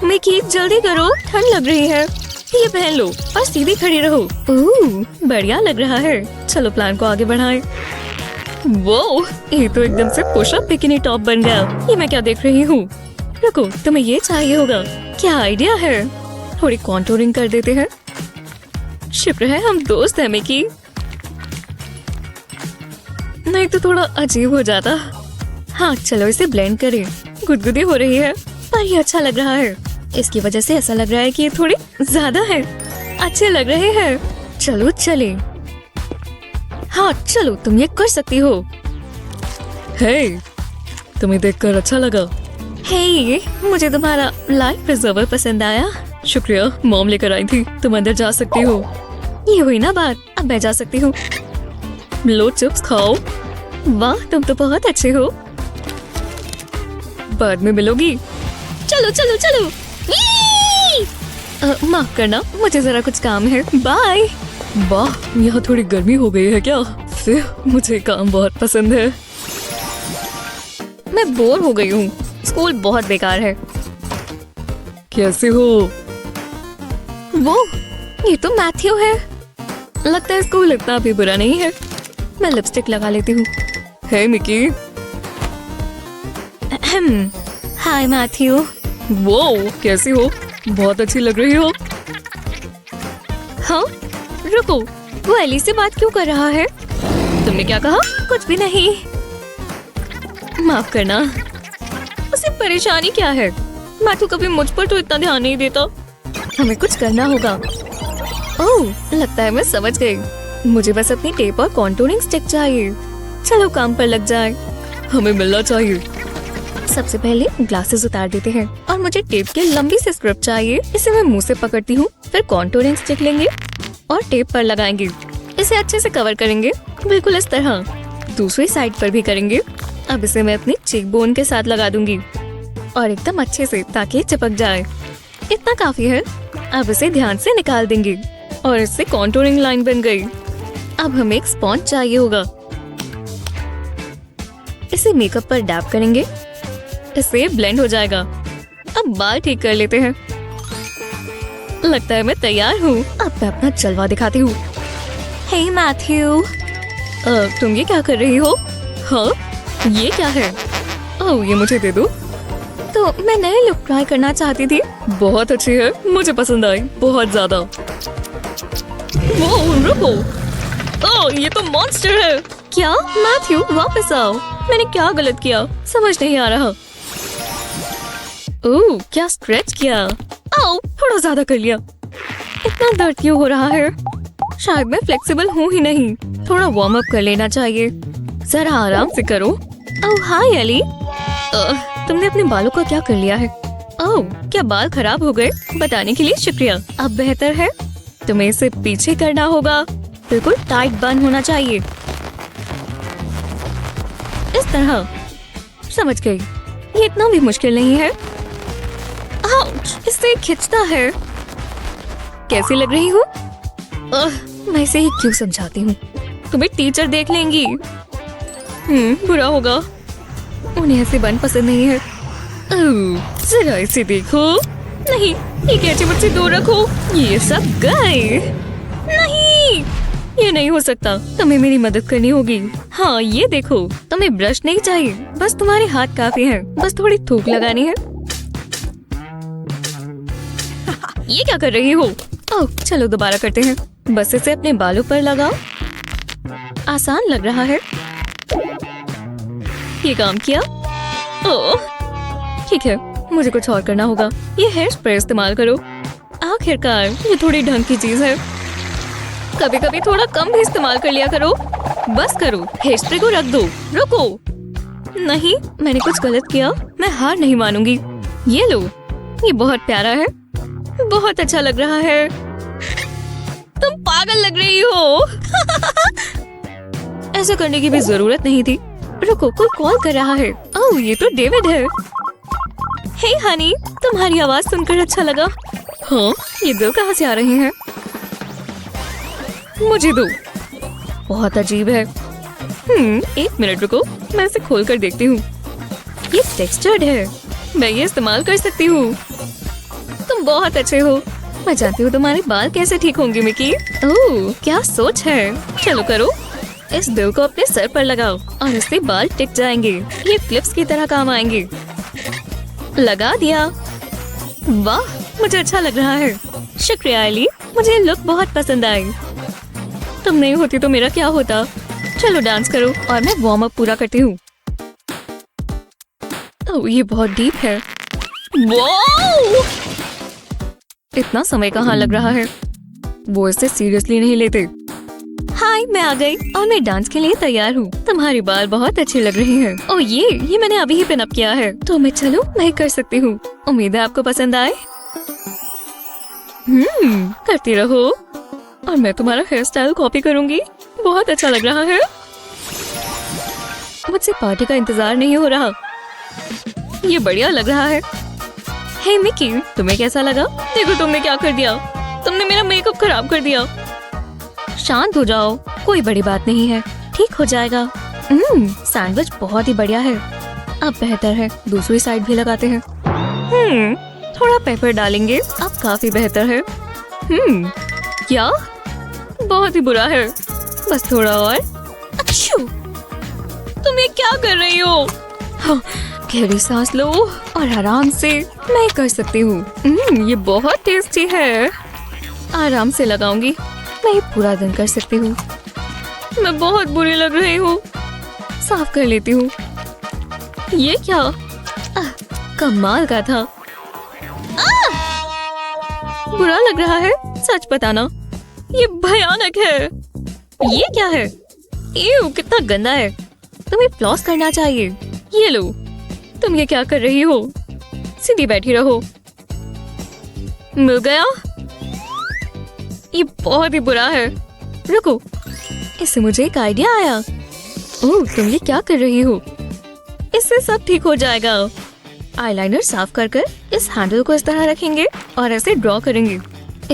मिकी, जल्दी करो, ठंड लग रही है। ये पहन लो और सीधी खड़ी रहो। बढ़िया लग रहा है। चलो प्लान को आगे बढ़ाएं। वो ये तो एकदम से पुशअप बिकिनी टॉप बन गया। ये मैं क्या देख रही हूँ? रुको, तुम्हें ये चाहिए होगा। क्या आइडिया है। थोड़ी कॉन्टूरिंग कर देते हैं। शुक्र है हम दोस्त हैं मिकी, नहीं तो थोड़ा अजीब हो जाता। हाँ, चलो इसे ब्लेंड करें। गुदगुदी हो रही है पर ये अच्छा लग रहा है। इसकी वजह से ऐसा लग रहा है कि ये थोड़ी ज्यादा है। अच्छे लग रहे हैं। चलो चले। हाँ चलो, तुम ये कर सकती हो। हे, तुम्हें देखकर अच्छा लगा। हे, मुझे तुम्हारा लाइफ प्रिजर्वर पसंद आया। शुक्रिया, मॉम लेकर आई थी। तुम अंदर जा सकती हो। ये हुई ना बात, अब मैं जा सकती हूँ। लो चिप्स खाओ। वाह, तुम तो बहुत अच्छे हो। बाद में मिलोगी। चलो चलो चलो। माफ करना, मुझे जरा कुछ काम है। बाय। वाह, यहाँ थोड़ी गर्मी हो गई है क्या? फिर मुझे काम बहुत पसंद है। मैं बोर हो गई हूँ। स्कूल बहुत बेकार है। कैसे हो? वो ये तो मैथ्यू है। लगता है स्कूल इतना भी बुरा नहीं है। मैं लिपस्टिक लगा लेती हूँ। हे मिकी। हाय मैथ्यू। वो कैसी हो? बहुत अच्छी लग रही हो। हाँ, रुको, वो एली से बात क्यों कर रहा है? तुमने क्या कहा? कुछ भी नहीं। माफ करना। उसे परेशानी क्या है? मैथ्यू कभी मुझ पर तो इतना ध्यान नहीं देता। हमें कुछ करना होगा। ओह, लगता है मैं समझ गई। मुझे बस अपनी टेप और कॉन्टूरिंग स्टिक चाहिए। चलो काम पर लग जाए। हमें मिलना चाहिए। सबसे पहले ग्लासेस उतार देते हैं और मुझे टेप की लंबी सी स्ट्रिप चाहिए। इसे मैं मुंह से पकड़ती हूँ। फिर कॉन्टूरिंग स्टिक लेंगे और टेप पर लगाएंगे। इसे अच्छे से कवर करेंगे, बिल्कुल इस तरह। दूसरी साइड पर भी करेंगे। अब इसे मैं अपनी चीक बोन के साथ लगा दूंगी और एकदम अच्छे से, ताकि चिपक जाए। इतना काफी है। अब इसे ध्यान से निकाल देंगे और इससे कॉन्टूरिंग लाइन बन गई। अब हमें एक स्पॉन्ज चाहिए होगा। इसे मेकअप पर डैप करेंगे। इससे ब्लेंड हो जाएगा। अब बाल ठीक कर लेते हैं। लगता है मैं तैयार हूँ। अब मैं अपना जलवा दिखाती हूँ। हे मैथ्यू। तुम ये क्या कर रही हो? हाँ, ये क्या है? ओह, ये मुझे दे दो। तो मैं नए लुक ट्राई करना चाहती थी। बहुत अच्छी है, मुझे पसंद आई बहुत ज्यादा। वो रुको। ओह, ये तो मॉन्स्टर है। क्या? मैथ्यू, वापस आओ। मैंने क्या गलत किया? समझ नहीं आ रहा। ओह, क्या स्ट्रेच किया? आओ, थोड़ा ज्यादा कर लिया। इतना दर्द क्यों हो रहा है? शायद मैं फ्लेक्सिबल हूँ ही नहीं। थोड़ा वार्म अप कर लेना चाहिए। जरा आराम से करो। ओह हाय एली। तुमने अपने बालों का क्या कर लिया है? ओह, क्या बाल खराब हो गए? बताने के लिए शुक्रिया। अब बेहतर है। तुम्हें इसे पीछे करना होगा। बिल्कुल टाइट बन होना चाहिए। इस तरह। समझ गई। ये इतना भी मुश्किल नहीं है। इससे खिंचता है। कैसी लग रही हूँ? मैं इसे ही क्यों समझाती हूँ? तुम्हें टीचर देख लेंगी। बुरा होगा। उन्हें ऐसे बन पसंद नहीं है। जरा इसे देखो। नहीं, ये कैंची मुझसे दूर रखो। ये सब गए। नहीं, ये नहीं हो सकता। तुम्हें मेरी मदद करनी होगी। हाँ, ये देखो, तुम्हें ब्रश नहीं चाहिए, बस तुम्हारे हाथ काफी हैं। बस थोड़ी थूक लगानी है। ये क्या कर रही हो? ओह, चलो दोबारा करते हैं। बस इसे अपने बालों पर लगाओ। आसान लग रहा है। ये काम किया। ओह, ठीक है, मुझे कुछ और करना होगा। ये हेयर स्प्रे इस्तेमाल करो। आखिरकार ये थोड़ी ढंग की चीज है। कभी कभी थोड़ा कम भी इस्तेमाल कर लिया करो। बस करो, हेयर स्प्रे को रख दो। रुको। नहीं, मैंने कुछ गलत किया। मैं हार नहीं मानूंगी। ये लो, ये बहुत प्यारा है। बहुत अच्छा लग रहा है। तुम पागल लग रही हो। ऐसा करने की भी जरूरत नहीं थी। रुको, कोई कॉल कर रहा है। ओह, ये तो डेविड है। हे हनी, तुम्हारी आवाज सुनकर अच्छा लगा। हाँ, ये बिल कहाँ से आ रहे हैं? मुझे दो। बहुत अजीब है। एक मिनट रुको, मैं इसे खोल कर देखती हूँ। ये टेक्सचर्ड है। मैं ये इस्तेमाल कर सकती हूँ। तुम बहुत अच्छे हो। मैं जानती हूँ तुम्हारे बाल कैसे ठीक होंगे मिकी। ओह, क्या सोच है। चलो करो। इस बिल को अपने सर पर लगाओ और इससे बाल टिक जाएंगे। ये क्लिप्स की तरह काम आएंगे। लगा दिया। वाह, मुझे अच्छा लग रहा है। शुक्रिया एली, मुझे लुक बहुत पसंद आई। तुम नहीं होती तो मेरा क्या होता। चलो डांस करो और मैं वार्म अप पूरा करती हूँ। ओह, ये बहुत डीप है। वाओ! इतना समय कहाँ लग रहा है। वो इसे सीरियसली नहीं लेते। हाय, मैं आ गई और मैं डांस के लिए तैयार हूँ। तुम्हारे बाल बहुत अच्छे लग रहे हैं। ओह, ये मैंने अभी ही पिन अप किया है। तो मैं चलूं? मैं कर सकती हूँ। उम्मीद है आपको पसंद आए। करती रहो और मैं तुम्हारा हेयर स्टाइल कॉपी करूंगी। बहुत अच्छा लग रहा है। मुझसे पार्टी का इंतजार नहीं हो रहा। ये बढ़िया लग रहा है। हे मिकी, तुम्हें कैसा लगा? देखो तुमने क्या कर दिया। तुमने मेरा मेकअप खराब कर दिया। शांत हो जाओ, कोई बड़ी बात नहीं है, ठीक हो जाएगा। सैंडविच बहुत ही बढ़िया है। अब बेहतर है, दूसरी साइड भी लगाते हैं। थोड़ा पेपर डालेंगे, अब काफी बेहतर है। क्या? बहुत ही बुरा है। बस थोड़ा और। अच्छू, तुम ये क्या कर रही हो? हाँ, गहरी सांस लो और आराम से। मैं कर सकती हूँ। ये बहुत टेस्टी है। आराम से लगाऊंगी। मैं ये पूरा दिन कर सकती हूँ। मैं बहुत बुरी लग रही हूँ। साफ कर लेती हूँ। ये क्या? कमाल का था। बुरा लग रहा है, सच बताना। ये भयानक है। ये क्या है? एव, कितना गंदा है। तुम्हें फ्लॉस करना चाहिए। ये लो। तुम ये क्या कर रही हो? सीधी बैठी रहो। मिल गया? ये बहुत ही बुरा है। रुको, इससे मुझे एक आइडिया आया। ओह, तुम ये क्या कर रही हो? इससे सब ठीक हो जाएगा। आईलाइनर साफ कर कर इस हैंडल को इस तरह रखेंगे और ऐसे ड्रॉ करेंगे।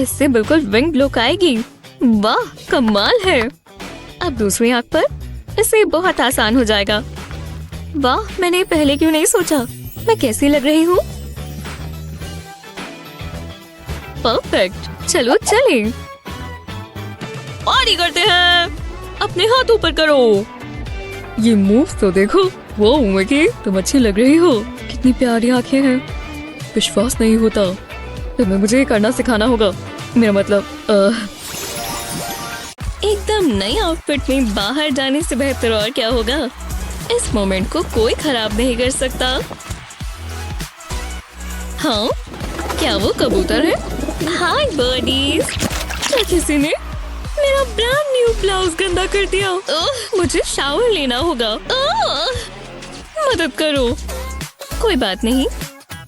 इससे बिल्कुल विंग लुक आएगी। वाह, कमाल है। अब दूसरी आंख पर। इससे बहुत आसान हो जाएगा। वाह, मैंने पहले क्यों नहीं सोचा। मैं कैसी लग रही हूँ? परफेक्ट। चलो चले पार्टी करते हैं। अपने हाथ ऊपर करो। ये मूव तो देखो। वो मिकी, तुम अच्छी लग रही हो। कितनी प्यारी आंखें हैं। विश्वास नहीं होता। तुम्हें मुझे ये करना सिखाना होगा। मेरा मतलब एकदम नई आउटफिट में बाहर जाने से बेहतर और क्या होगा। इस मोमेंट को कोई खराब नहीं कर सकता। हाँ, क्या वो कबूतर है? हाय बर्डीज। क्या किसी ने मेरा ब्रांड न्यू ब्लाउज गंदा कर दिया? मुझे शावर लेना होगा। मदद करो। कोई बात नहीं,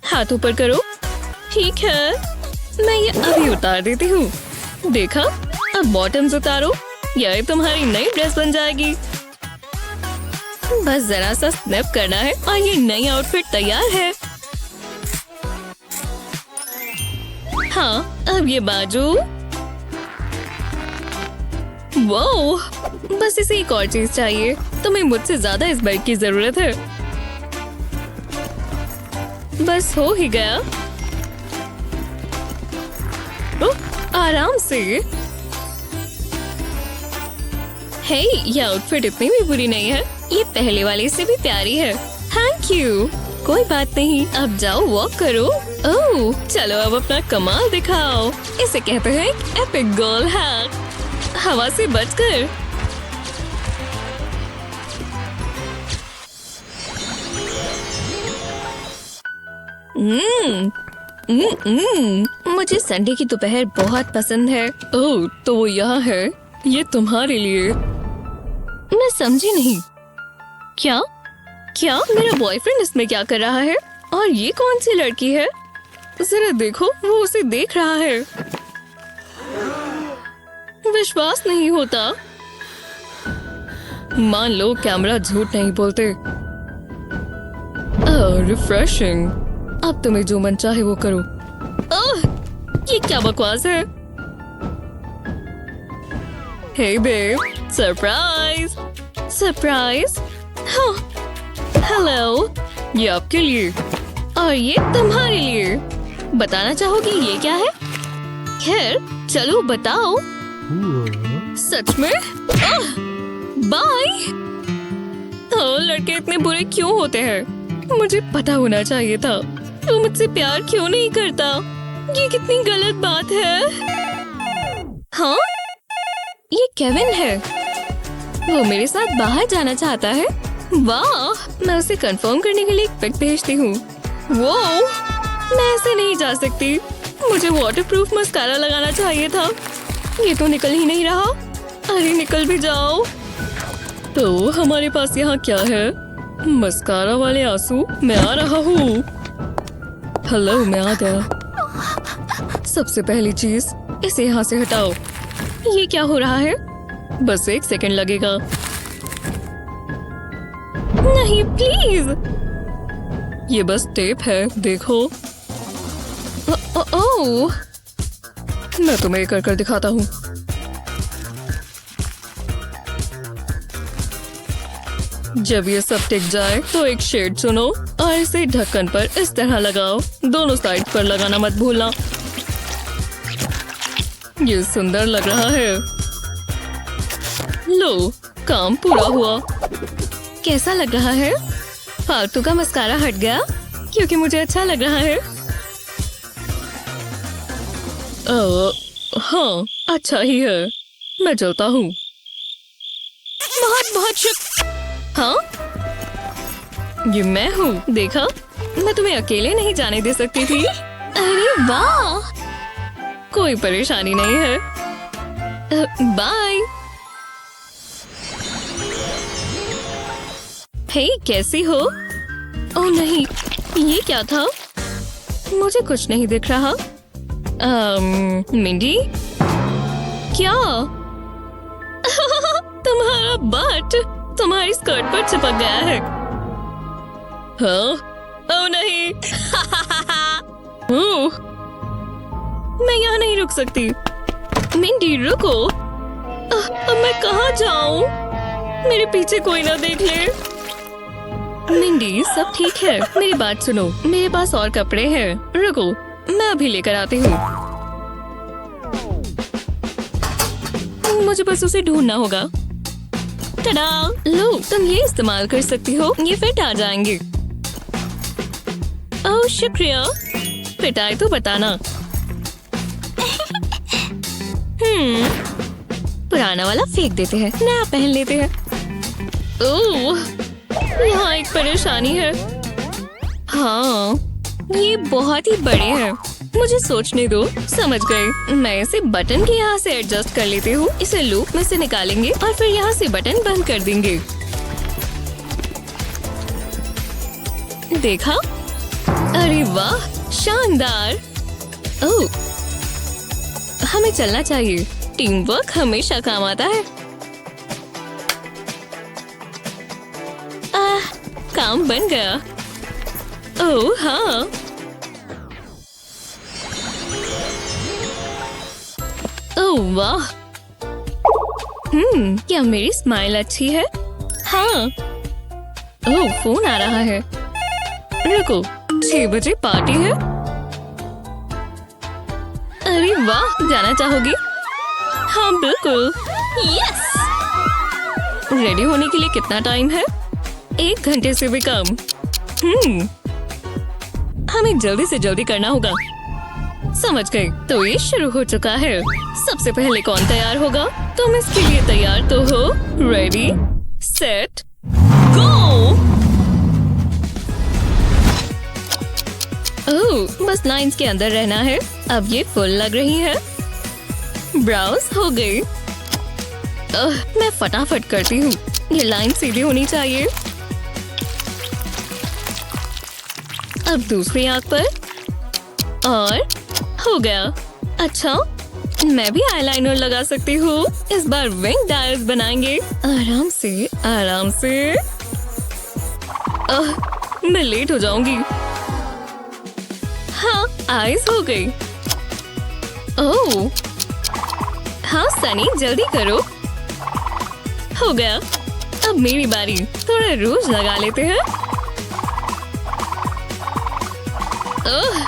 हाथ ऊपर करो। ठीक है, मैं ये अभी उतार देती हूँ। देखा? अब बॉटम्स उतारो। यह तुम्हारी नई ड्रेस बन जाएगी। बस जरा सा स्नैप करना है और ये नई आउटफिट तैयार है। हाँ, अब ये बाजू। वाओ, बस इसे एक और चीज चाहिए। तुम्हें मुझसे ज्यादा इस बाइक की जरूरत है। बस हो ही गया। आराम से। हे, ये आउटफिट इतनी भी बुरी नहीं है, ये पहले वाले से भी प्यारी है। Thank you. कोई बात नहीं, अब जाओ वॉक करो। ओह, चलो अब अपना कमाल दिखाओ। इसे कहते हैं एक एपिक गर्ल हैक। हवा से बचकर। मुझे संडे की दोपहर बहुत पसंद है। ओह, तो वो यहाँ है। ये तुम्हारे लिए। मैं समझी नहीं। क्या क्या मेरा बॉयफ्रेंड इसमें क्या कर रहा है? और ये कौन सी लड़की है? जरा देखो, वो उसे देख रहा है। विश्वास नहीं होता। मान लो कैमरा झूठ नहीं बोलते। रिफ्रेशिंग। अब तुम्हें जो मन चाहे वो करो। ये क्या बकवास है? हे बेब, सरप्राइज सरप्राइज। हाँ, हेलो, ये आपके लिए और ये तुम्हारे लिए। बताना चाहोगी ये क्या है? खैर, चलो बताओ। सच में? बाय। लड़के इतने बुरे क्यों होते हैं? मुझे पता होना चाहिए था। तू मुझसे प्यार क्यों नहीं करता? ये कितनी गलत बात है। हाँ, ये केविन है। वो मेरे साथ बाहर जाना चाहता है। वाह, मैं उसे कंफर्म करने के लिए एक पिक भेजती हूँ। वो, मैं ऐसे नहीं जा सकती। मुझे वाटरप्रूफ मस्कारा लगाना चाहिए था। ये तो निकल ही नहीं रहा। अरे निकल भी जाओ। तो हमारे पास यहाँ क्या है? मस्कारा वाले आंसू। मैं आ रहा हूँ। हेलो, मैं आ गया। सबसे पहली चीज, इसे यहाँ से हटाओ। ये क्या हो रहा है? बस 1 सेकंड लगेगा। नहीं, प्लीज। ये बस टेप है, देखो। ओह, मैं तुम्हें कर दिखाता हूँ। जब ये सब टिक जाए तो एक शेड चुनो और इसे ढक्कन पर इस तरह लगाओ। दोनों साइड पर लगाना मत भूलना। ये सुंदर लग रहा है। लो, काम पूरा हुआ। कैसा लग रहा है? फालतू का मस्कारा हट गया क्योंकि मुझे अच्छा लग रहा है। हाँ, अच्छा ही है। मैं चलता हूँ। बहुत बहुत शुक्रिया। हाँ, ये मैं हूँ। देखा, मैं तुम्हें अकेले नहीं जाने दे सकती थी। अरे वाह, कोई परेशानी नहीं है। बाय। हे, कैसी हो? ओह नहीं, ये क्या था? मुझे कुछ नहीं दिख रहा। मिंडी, क्या? तुम्हारा बट तुम्हारी स्कर्ट पर चिपक गया है। हाँ? ओह नहीं। मैं यहाँ नहीं रुक सकती। मिंडी, रुको। अब मैं कहाँ जाऊँ? मेरे पीछे कोई ना देख ले। मिंडी, सब ठीक है। मेरी बात सुनो, मेरे पास और कपड़े हैं। रुको, मैं अभी लेकर आती हूँ। मुझे बस उसे ढूंढना होगा। टडा! लो, तुम ये इस्तेमाल कर सकती हो। ये फिट आ जाएंगे। ओह, शुक्रिया। फिट आए तो बताना। पुराना वाला फेंक देते हैं, नया पहन लेते हैं। ओह, यहाँ एक परेशानी है। हाँ, ये बहुत ही बड़े हैं। मुझे सोचने दो। समझ गए। मैं इसे बटन के यहाँ से एडजस्ट कर लेती हूँ। इसे लूप में से निकालेंगे और फिर यहाँ से बटन बंद कर देंगे। देखा? अरे वाह, शानदार। ओह, हमें चलना चाहिए। टीम वर्क हमेशा काम आता है। काम बन गया। ओह हाँ, ओह वाह। क्या मेरी स्माइल अच्छी है? हाँ। ओह, फोन आ रहा है। रुको, 6 बजे पार्टी है। अरे वाह, जाना चाहोगी? हाँ बिल्कुल। यस। रेडी होने के लिए कितना टाइम है? 1 घंटे से भी कम। हमें जल्दी से जल्दी करना होगा। समझ गई। तो ये शुरू हो चुका है। सबसे पहले कौन तैयार होगा? तुम इसके लिए तैयार तो हो? Ready set go. ओह, बस लाइंस के अंदर रहना है। अब ये फुल लग रही है। ब्राउज हो गई। मैं फटाफट करती हूँ। ये लाइन सीधी होनी चाहिए। अब दूसरी आंख पर और हो गया। अच्छा, मैं भी आईलाइनर लगा सकती हूँ। इस बार विंग डायल्स बनाएंगे। आराम से आराम से। मैं लेट हो जाऊंगी। हाँ, आईज हो गई। ओह हाँ सनी, जल्दी करो। हो गया। अब मेरी बारी। थोड़ा रूज लगा लेते हैं।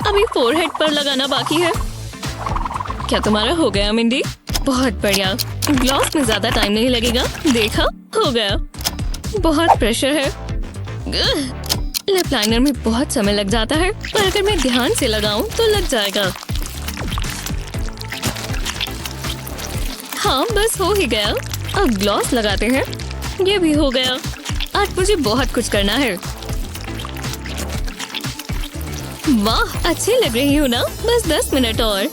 अभी फोरहेड पर लगाना बाकी है। क्या तुम्हारा हो गया मिंडी? बहुत बढ़िया। ग्लॉस में ज्यादा टाइम नहीं लगेगा। देखा, हो गया। बहुत प्रेशर है। लिप लाइनर में बहुत समय लग जाता है, पर अगर मैं ध्यान से लगाऊं तो लग जाएगा। हाँ, बस हो ही गया। अब ग्लॉस लगाते हैं। ये भी हो गया। आज मुझे बहुत कुछ करना है। वाह, अच्छी लग रही हूँ ना? बस 10 मिनट और।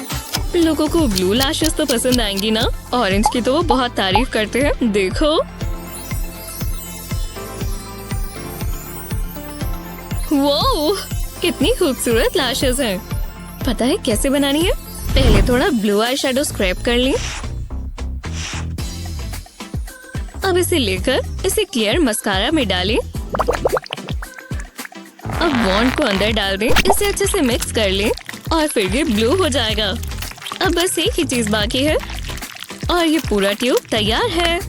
लोगों को ब्लू लैशेस तो पसंद आएंगी ना? ऑरेंज की तो वो बहुत तारीफ करते हैं। देखो, वो कितनी खूबसूरत लैशेस हैं। पता है कैसे बनानी है? पहले थोड़ा ब्लू आई शेडो स्क्रैप कर ली। अब इसे लेकर इसे क्लियर मस्कारा में डालें। अब वॉन्ड को अंदर डाल दें। इसे अच्छे से मिक्स कर लें और फिर ये ब्लू हो जाएगा। अब बस एक ही चीज बाकी है और ये पूरा ट्यूब तैयार है।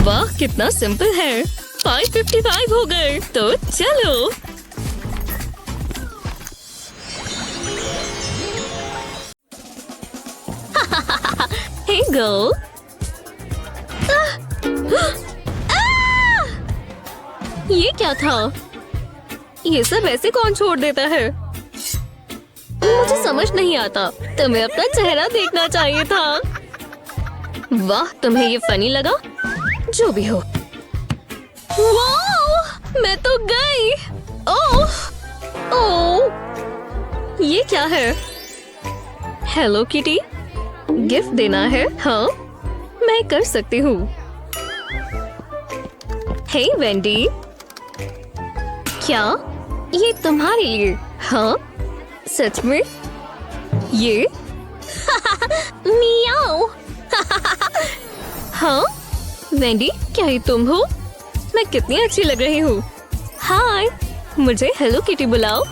वाह, कितना सिंपल है। 555 हो गए। तो चलो। हे गर्ल। ये क्या था? ये सब ऐसे कौन छोड़ देता है? मुझे समझ नहीं आता। तुम्हें अपना चेहरा देखना चाहिए था। वाह, तुम्हें ये फनी लगा? जो भी हो। वाह, मैं तो गई। ओह, ओह, ये क्या है? हेलो किटी, गिफ्ट देना है? हाँ, मैं कर सकती हूँ। हे वेंडी, क्या ये तुम्हारे लिए? हाँ, सच में? ये मियाओ। हाँ वेंडी, क्या ये तुम हो? मैं कितनी अच्छी लग रही हूँ। हाय, मुझे हेलो किटी बुलाओ।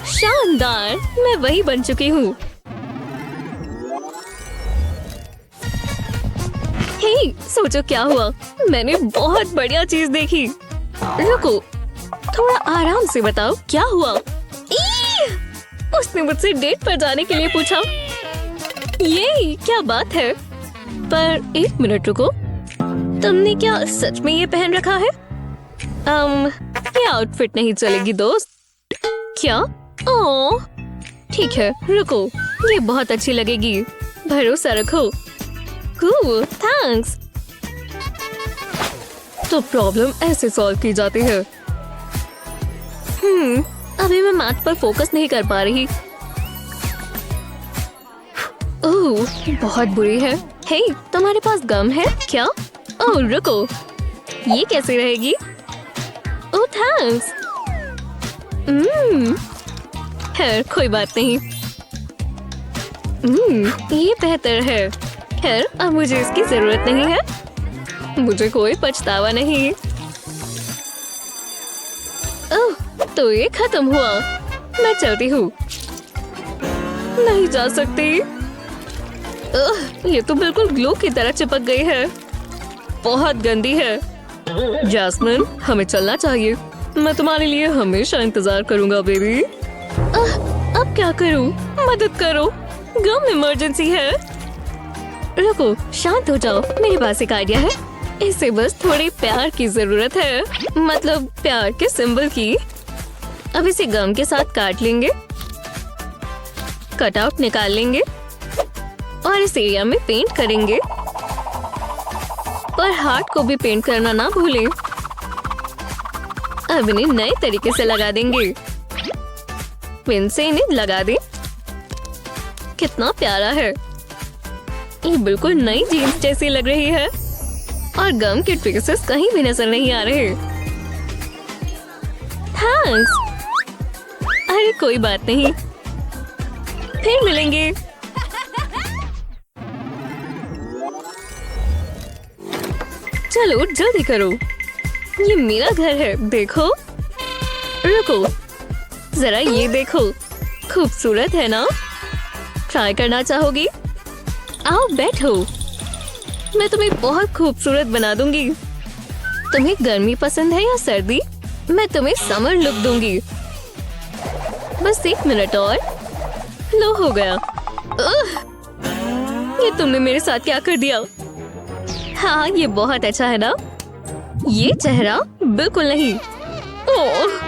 शानदार, मैं वही बन चुकी हूँ। हे, सोचो क्या हुआ? मैंने बहुत बढ़िया चीज देखी। रुको, थोड़ा आराम से बताओ क्या हुआ? उसने मुझसे डेट पर जाने के लिए पूछा। ये क्या बात है? पर 1 मिनट रुको, तुमने क्या सच में ये पहन रखा है? ये आउटफिट नहीं चलेगी दोस्त। क्या? ओह, ठीक है, रुको, ये बहुत अच्छी लगेगी। भरोसा रखो। थैंक्स। तो प्रॉब्लम ऐसे सॉल्व की जाती है। अभी मैं मैथ पर फोकस नहीं कर पा रही। ओह, बहुत बुरी है। हे, तुम्हारे पास गम है क्या? ओह, रुको, ये कैसे रहेगी? ओह, थैंक्स। खैर, कोई बात नहीं। ये बेहतर है। खैर, अब मुझे इसकी जरूरत नहीं है। मुझे कोई पछतावा नहीं। ओह, तो ये खत्म हुआ। मैं चलती हूँ। नहीं जा सकती। ये तो बिल्कुल ग्लू की तरह चिपक गई है। बहुत गंदी है। जैस्मिन, हमें चलना चाहिए। मैं तुम्हारे लिए हमेशा इंतजार करूंगा बेबी। अब क्या करूं? मदद करो, गम इमरजेंसी है। रुको, शांत हो जाओ, मेरे पास एक आइडिया है। इसे बस थोड़े प्यार की जरूरत है, मतलब प्यार के सिंबल की। अब इसे गम के साथ काट लेंगे, कटआउट निकाल लेंगे और इस एरिया में पेंट करेंगे। पर हार्ट को भी पेंट करना ना भूलें। अब इन्हें नए तरीके से लगा देंगे। पिन से इन्हें लगा दें। कितना प्यारा है, ये बिल्कुल नई जीन्स जैसी लग रही है और गम के ट्रेसेस कहीं भी नजर नहीं आ रहे। थैंक्स। अरे कोई बात नहीं, फिर मिलेंगे। चलो जल्दी करो, ये मेरा घर है, देखो। रुको, जरा ये देखो, खूबसूरत है ना? ट्राई करना चाहोगी? आओ बैठो, मैं तुम्हें बहुत खूबसूरत बना दूंगी। तुम्हें गर्मी पसंद है या सर्दी? मैं तुम्हें समर लुक दूंगी। बस 1 मिनट और। लो, हो गया। ये तुमने मेरे साथ क्या कर दिया? हाँ, ये बहुत अच्छा है ना? ये चेहरा बिल्कुल नहीं। ओह,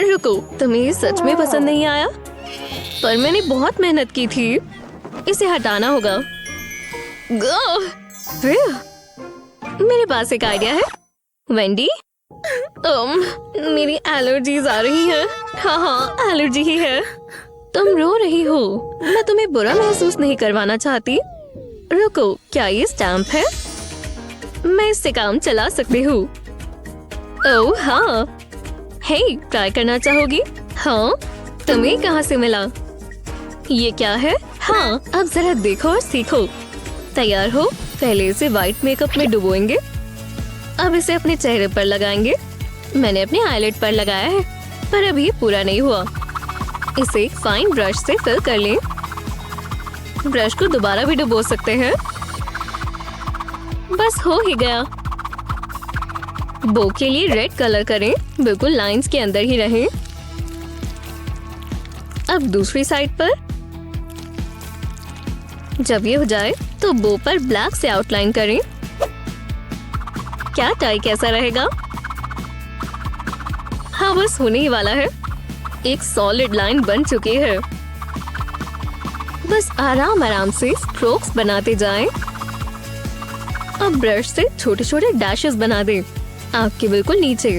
रुको, तुम्हें ये सच में पसंद नहीं आया? पर मैंने बहुत मेहनत की थी, इसे हटाना होगा। मेरे पास एक आइडिया है। वेंडी, मेरी एलर्जीज आ रही हैं। हाँ, एलर्जी ही है। तुम रो रही हो, मैं तुम्हें बुरा महसूस नहीं करवाना चाहती। रुको, क्या ये स्टैम्प है? मैं इससे काम चला सकती हूँ। ओह हाँ, हे, ट्राई करना चाहोगी? हाँ, तुम्हें कहाँ से मिला? ये क्या है? हाँ, अब जरा देखो और सीखो। तैयार हो? पहले इसे व्हाइट मेकअप में डुबोएंगे। अब इसे अपने चेहरे पर लगाएंगे। मैंने अपने आईलिड पर लगाया है, पर अभी ये पूरा नहीं हुआ। इसे एक फाइन ब्रश से फिल कर लें। ब्रश को दोबारा भी डुबो सकते हैं। बस हो ही गया। बो के लिए रेड कलर करें, बिल्कुल लाइंस के अंदर ही रहें। अब दूसरी साइड पर। जब ये हो जाए तो बो पर ब्लैक से आउटलाइन करें। क्या टाई कैसा रहेगा? हाँ, बस होने ही वाला है। एक सॉलिड लाइन बन चुकी है। बस आराम आराम से स्ट्रोक्स बनाते जाएं। अब ब्रश से छोटे छोटे डैशेस बना दें, आँख के बिल्कुल नीचे।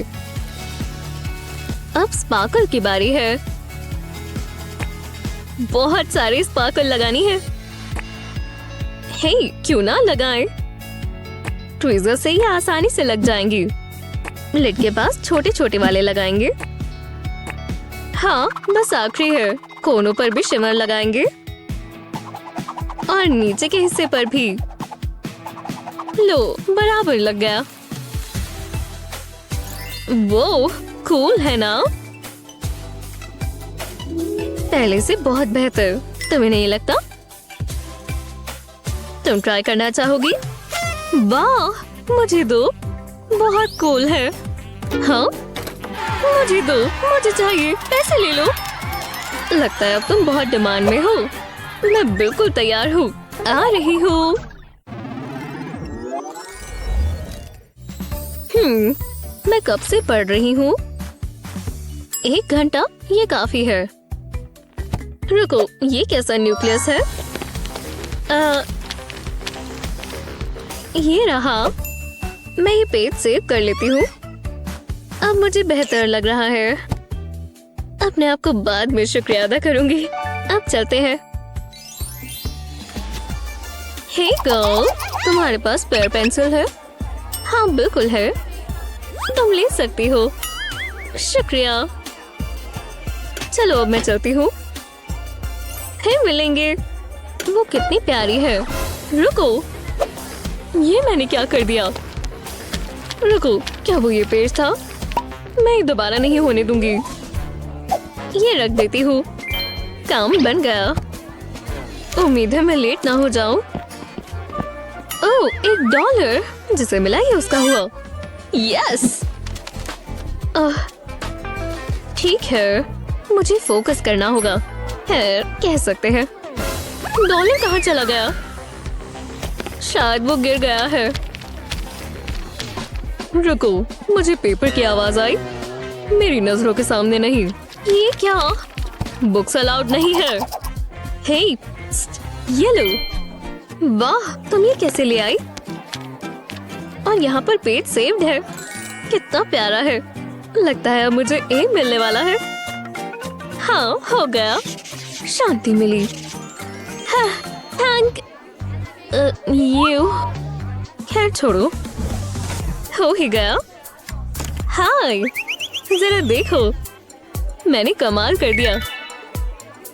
अब स्पार्कल की बारी है। बहुत सारे स्पार्कल लगानी है। हे, क्यों ना लगाएं? ट्विज़र से ये आसानी से लग जाएंगी। लिड के पास छोटे छोटे वाले लगाएंगे। हाँ, बस आखिरी है। कोनों पर भी शिमर लगाएंगे और नीचे के हिस्से पर भी। लो, बराबर लग गया। वो कूल है ना? पहले से बहुत बेहतर, तुम्हें नहीं लगता? तुम ट्राई करना चाहोगी? वाह, मुझे दो। बहुत कूल है। हाँ, मुझे दो, मुझे चाहिए, पैसे ले लो। लगता है अब तुम बहुत डिमांड में हो। मैं बिल्कुल तैयार हूँ, आ रही हूँ। मैं कब से पढ़ रही हूँ? 1 घंटा, ये काफी है। रुको, ये कैसा न्यूक्लियस है? ये रहा। मैं ये पेज सेव कर लेती हूँ। अब मुझे बेहतर लग रहा है। अपने आप को बाद में शुक्रिया अदा करूंगी। अब चलते हैं। हे गर्ल, तुम्हारे पास पेयर पेंसिल है? हाँ, बिल्कुल है, तुम ले सकती हो। शुक्रिया। चलो अब मैं चलती हूँ, फिर मिलेंगे। वो कितनी प्यारी है। रुको, ये मैंने क्या कर दिया? रुको, क्या वो ये पेज था? मैं ये दोबारा नहीं होने दूंगी। ये रख देती हूँ। काम बन गया। उम्मीद है मैं लेट ना हो जाऊं। ओह, $1 जिसे मिला ये उसका हुआ। यस, ठीक है, मुझे फोकस करना होगा। खैर, कह सकते हैं। डॉलर कहाँ चला गया? शायद वो गिर गया है। रुको, मुझे पेपर की आवाज आई। मेरी नजरों के सामने नहीं। ये क्या? बुक्स अलाउड नहीं है। हे, ये लो। वाह, तुम ये कैसे ले आई? और यहाँ पर पेज सेव्ड है। कितना प्यारा है। लगता है अब मुझे ए मिलने वाला है। हाँ, हो गया। शांति मिली। हाँ, थैंक यू। खैर छोड़ो, हो ही गया। हाय, जरा देखो, मैंने कमाल कर दिया।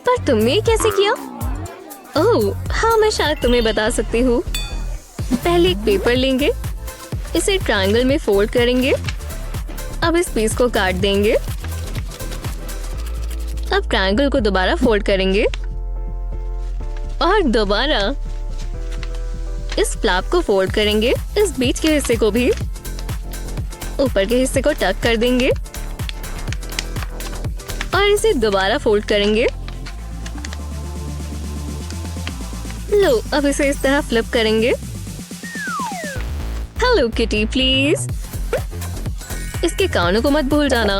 पर तुमने ये कैसे किया? ओह, हाँ, मैं शायद तुम्हें बता सकती हूँ। पहले एक पेपर लेंगे, इसे ट्रायंगल में फोल्ड करेंगे। अब इस पीस को काट देंगे। अब ट्रायंगल को दोबारा फोल्ड करेंगे और दोबारा इस फ्लैप को फोल्ड करेंगे। इस बीच के हिस्से को भी, ऊपर के हिस्से को टक कर देंगे और इसे दोबारा फोल्ड करेंगे। लो, अब इसे इस तरह फ्लिप करेंगे। Hello kitty, please. इसके कानों को मत भूल जाना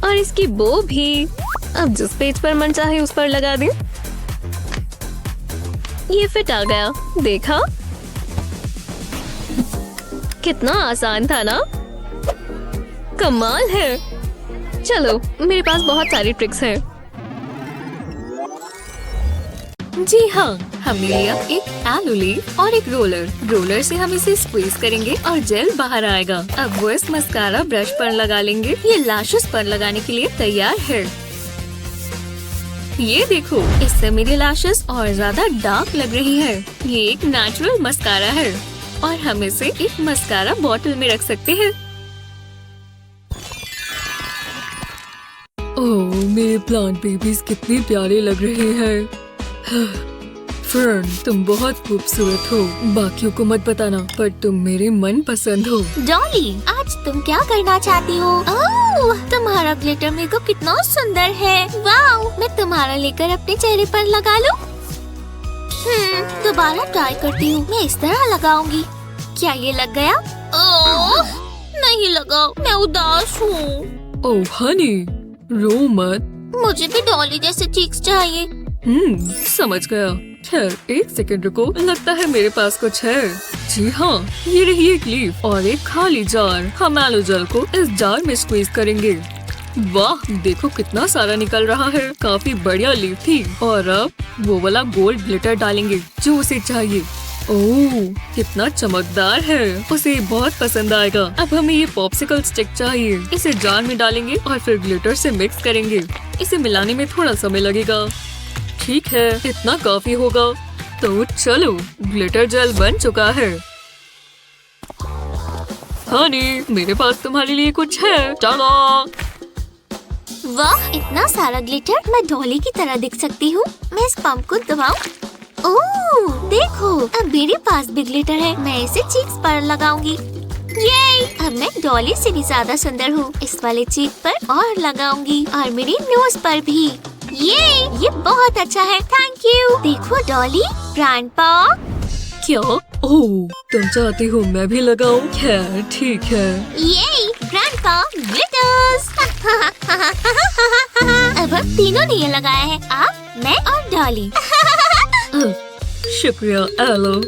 और इसकी बो भी। अब जिस पेज पर मन चाहे उस पर लगा दें। ये फिट आ गया, देखा? कितना आसान था ना? कमाल है। चलो, मेरे पास बहुत सारी ट्रिक्स हैं। जी हाँ, हमने लिया एक आलू लीफ और एक रोलर। रोलर से हम इसे स्क्वीज करेंगे और जेल बाहर आएगा। अब वो इस मस्कारा ब्रश पर लगा लेंगे। ये लैशेस पर लगाने के लिए तैयार है। ये देखो, इससे मेरी लैशेस और ज्यादा डार्क लग रही है। ये एक नेचुरल मस्कारा है और हम इसे एक मस्कारा बॉटल में रख सकते हैं। ओह, मेरे प्लांट बेबीज कितने प्यारे लग रहे हैं। फर्न, तुम बहुत खूबसूरत हो। बाकियों को मत बताना, पर तुम मेरे मन पसंद हो। डॉली, आज तुम क्या करना चाहती हो? ओह, तुम्हारा ग्लिटर मेरे को कितना सुंदर है। वाओ, मैं तुम्हारा लेकर अपने चेहरे पर लगा लूं? दोबारा ट्राई करती हूँ। मैं इस तरह लगाऊंगी। क्या ये लग गया? ओह, नहीं लगा। मैं उदास हूँ। ओह हनी, रो मत। मुझे भी डॉली जैसे चीक्स चाहिए। समझ गया। खैर, एक सेकंड रुको, लगता है मेरे पास कुछ है। जी हाँ, ये रही एक लीफ और एक खाली जार। हम एलो जेल को इस जार में स्क्वीज करेंगे। वाह, देखो कितना सारा निकल रहा है। काफी बढ़िया लीफ थी। और अब वो वाला गोल्ड ग्लिटर डालेंगे जो उसे चाहिए। ओह, कितना चमकदार है। उसे बहुत पसंद आएगा। अब हमें ये पॉप्सिकल स्टिक चाहिए। इसे जार में डालेंगे और फिर ग्लिटर से मिक्स करेंगे। इसे मिलाने में थोड़ा समय लगेगा। ठीक है, इतना काफी होगा। तो चलो, ग्लिटर जेल बन चुका है। हनी, मेरे पास तुम्हारे लिए कुछ है। टाला! वाह, इतना सारा ग्लिटर। मैं डॉली की तरह दिख सकती हूँ। मैं इस पंप को दबाऊं। ओह, देखो, अब मेरे पास भी ग्लिटर है। मैं इसे चीक्स पर लगाऊंगी। ये, अब मैं डॉली से भी ज्यादा सुंदर हूँ। इस वाले चीक पर और लगाऊंगी और मेरी नोज पर भी। ये बहुत अच्छा है। Thank you. देखो डॉली, ग्रैंडपा। क्या? ओह, तुम चाहती हो मैं भी लगाऊं? खैर, ठीक है। ये ग्रैंडपा ग्लिटर्स। अब हम तीनों ने ये लगाया है। आप, मैं और डॉली। शुक्रिया एलो।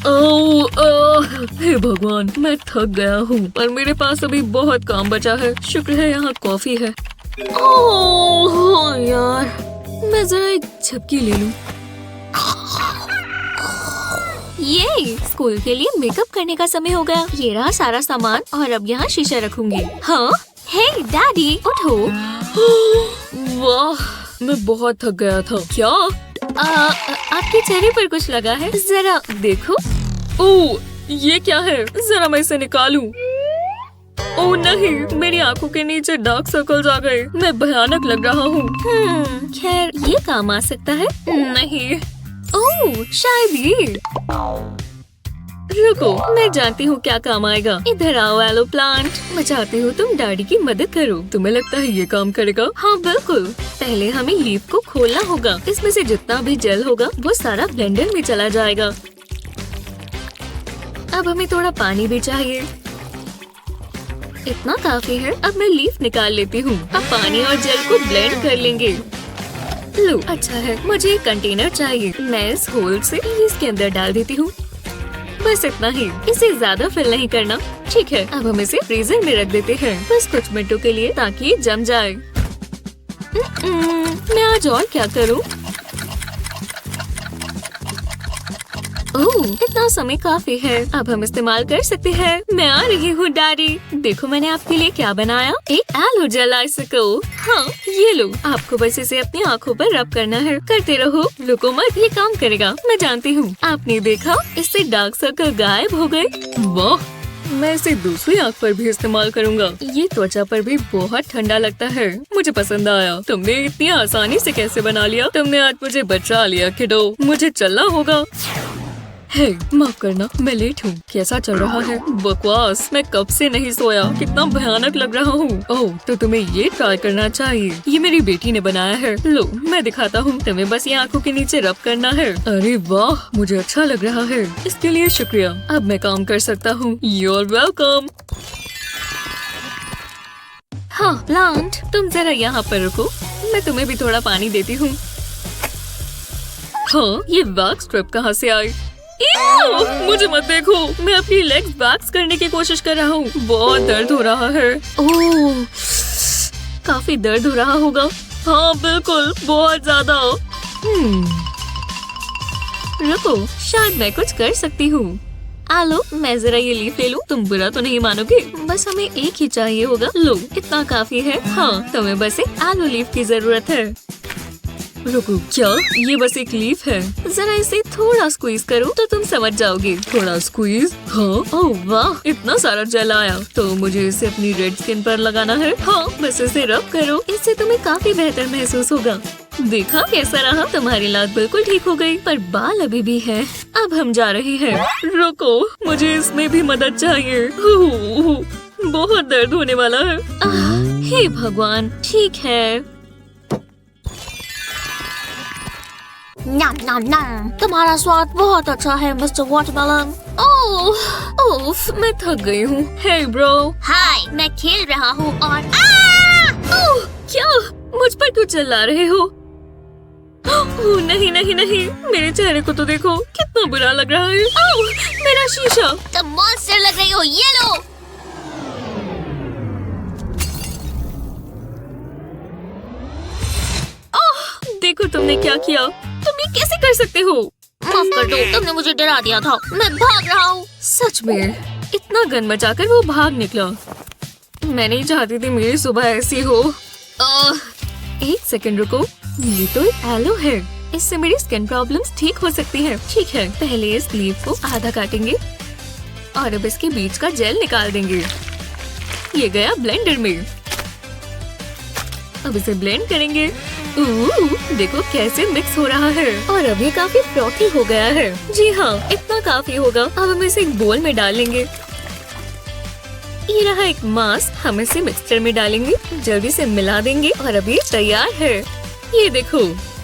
ओह, हे भगवान, मैं थक गया हूँ, पर मेरे पास अभी बहुत काम बचा है। शुक्र है यहाँ कॉफी है। ओह यार, मैं जरा एक झपकी ले लूं। ये स्कूल के लिए मेकअप करने का समय हो गया। ये रहा सारा सामान और अब यहाँ शीशा रखूंगी। हाँ, हे डैडी, उठो। वाह, मैं बहुत थक गया था। क्या आपके चेहरे पर कुछ लगा है? जरा देखो। ओह, ये क्या है? जरा मैं इसे निकालूं। ओह नहीं, मेरी आंखों के नीचे डार्क सर्कल्स आ गए। मैं भयानक लग रहा हूँ। खैर, ये काम आ सकता है। नहीं। ओह, शायद ये। रुको, मैं जानती हूँ क्या काम आएगा। इधर आओ एलो प्लांट। मैं चाहती हूँ तुम डैडी की मदद करो। तुम्हें लगता है ये काम करेगा? हाँ बिल्कुल। पहले हमें लीफ को खोलना होगा। इसमें से जितना भी जेल होगा वो सारा ब्लेंडर में चला जाएगा। अब हमें थोड़ा पानी भी चाहिए। इतना काफी है। अब मैं लीफ निकाल लेती हूँ। अब पानी और जेल को ब्लेंड कर लेंगे। लो, अच्छा है। मुझे एक कंटेनर चाहिए। मैं इस होल से इसके अंदर डाल देती हूँ। बस इतना ही। इसे ज्यादा फिल नहीं करना। ठीक है, अब हम इसे फ्रीजर में रख देते हैं बस कुछ मिनटों के लिए, ताकि ये जम जाए। मैं आज और क्या करूँ? ओह, इतना समय काफी है। अब हम इस्तेमाल कर सकते हैं। मैं आ रही हूँ डैडी। देखो मैंने आपके लिए क्या बनाया। एक एलो जेल आइसिकल। हाँ, ये लो। आपको बस इसे अपनी आँखों पर रब करना है। करते रहो, रुको मत, ये काम करेगा। मैं जानती हूँ। आपने देखा, इससे डार्क सर्कल गायब हो गए। वाह, मैं इसे दूसरी आँख पर भी इस्तेमाल करूँगा। ये त्वचा पर भी बहुत ठंडा लगता है। मुझे पसंद आया। तुमने इतनी आसानी से कैसे बना लिया? तुमने आज मुझे बचा लिया किडो। मुझे चलना होगा। हे, माफ करना, मैं लेट हूँ। कैसा चल रहा है? बकवास। मैं कब से नहीं सोया। कितना भयानक लग रहा हूँ। ओह, तो तुम्हें ये ट्राई करना चाहिए। ये मेरी बेटी ने बनाया है। लो, मैं दिखाता हूँ। तुम्हें बस ये आंखों के नीचे रब करना है। अरे वाह, मुझे अच्छा लग रहा है। इसके लिए शुक्रिया। अब मैं काम कर सकता हूँ। You're welcome। हाँ प्लांट, तुम जरा यहाँ पर रुको। मैं तुम्हें भी थोड़ा पानी देती हूँ। हाँ, ये वैक्स स्ट्रिप कहाँ से आई? मुझे मत देखो। मैं अपनी लेग्स वैक्स करने की कोशिश कर रहा हूँ। बहुत दर्द हो रहा है। ओह, काफी दर्द हो रहा होगा। हाँ बिल्कुल, बहुत ज्यादा। रुको, शायद मैं कुछ कर सकती हूँ। आलो, मैं जरा ये लीफ ले लूं। तुम बुरा तो नहीं मानोगे? बस हमें एक ही चाहिए होगा। लो, इतना काफी है। हाँ, तुम्हें बस एक आलो लीफ की जरूरत है। रुको, क्या? ये बस एक लीफ है। जरा इसे थोड़ा स्क्वीज करो तो तुम समझ जाओगे। थोड़ा स्क्वीज? हाँ। ओह वाह, इतना सारा जेल आया। तो मुझे इसे अपनी रेड स्किन पर लगाना है। हाँ, बस इसे रब करो। इससे तुम्हें काफी बेहतर महसूस होगा। देखा कैसा रहा? तुम्हारी लात बिल्कुल ठीक हो गई, पर बाल अभी भी है। अब हम जा रहे हैं। रुको, मुझे इसमें भी मदद चाहिए। बहुत दर्द होने वाला है। हे भगवान, ठीक है। नम नम नम। तुम्हारा स्वाद बहुत अच्छा है मिस्टर वाटरमेलन। ओह, मैं थक गई हूँ। हे ब्रो। हाय, मैं खेल रहा हूँ और ओह, क्या? मुझ पर क्यों चिल्ला रहे हो? ओह, नहीं नहीं नहीं, मेरे चेहरे को तो देखो, कितना बुरा लग रहा है। ओह, मेरा शीशा। तुम मॉन्स्टर लग रही हो। ये लो। देखो तुमने क्या किया। तुम ये कैसे कर सकते हो? माफ कर दो, तुमने मुझे डरा दिया था। मैं भाग रहा हूँ। सच में? इतना गन मचाकर वो भाग निकला। मैं नहीं चाहती थी मेरी सुबह ऐसी हो। एक सेकंड रुको, ये तो एक एलो है। इससे मेरी स्किन प्रॉब्लम्स ठीक हो सकती हैं। ठीक है, पहले इस लीफ को आधा काटेंगे और अब इसके बीच का जेल निकाल देंगे। ये गया ब्लेंडर में। अब इसे ब्लेंड करेंगे। देखो कैसे मिक्स हो रहा है और अब ये काफी फ्रॉथी हो गया है। जी हाँ, इतना काफी होगा। अब हम इसे एक बोल में डालेंगे। ये रहा एक मास्क। हम इसे मिक्सचर में डालेंगे, जल्दी से मिला देंगे और अब ये तैयार है। ये देखो,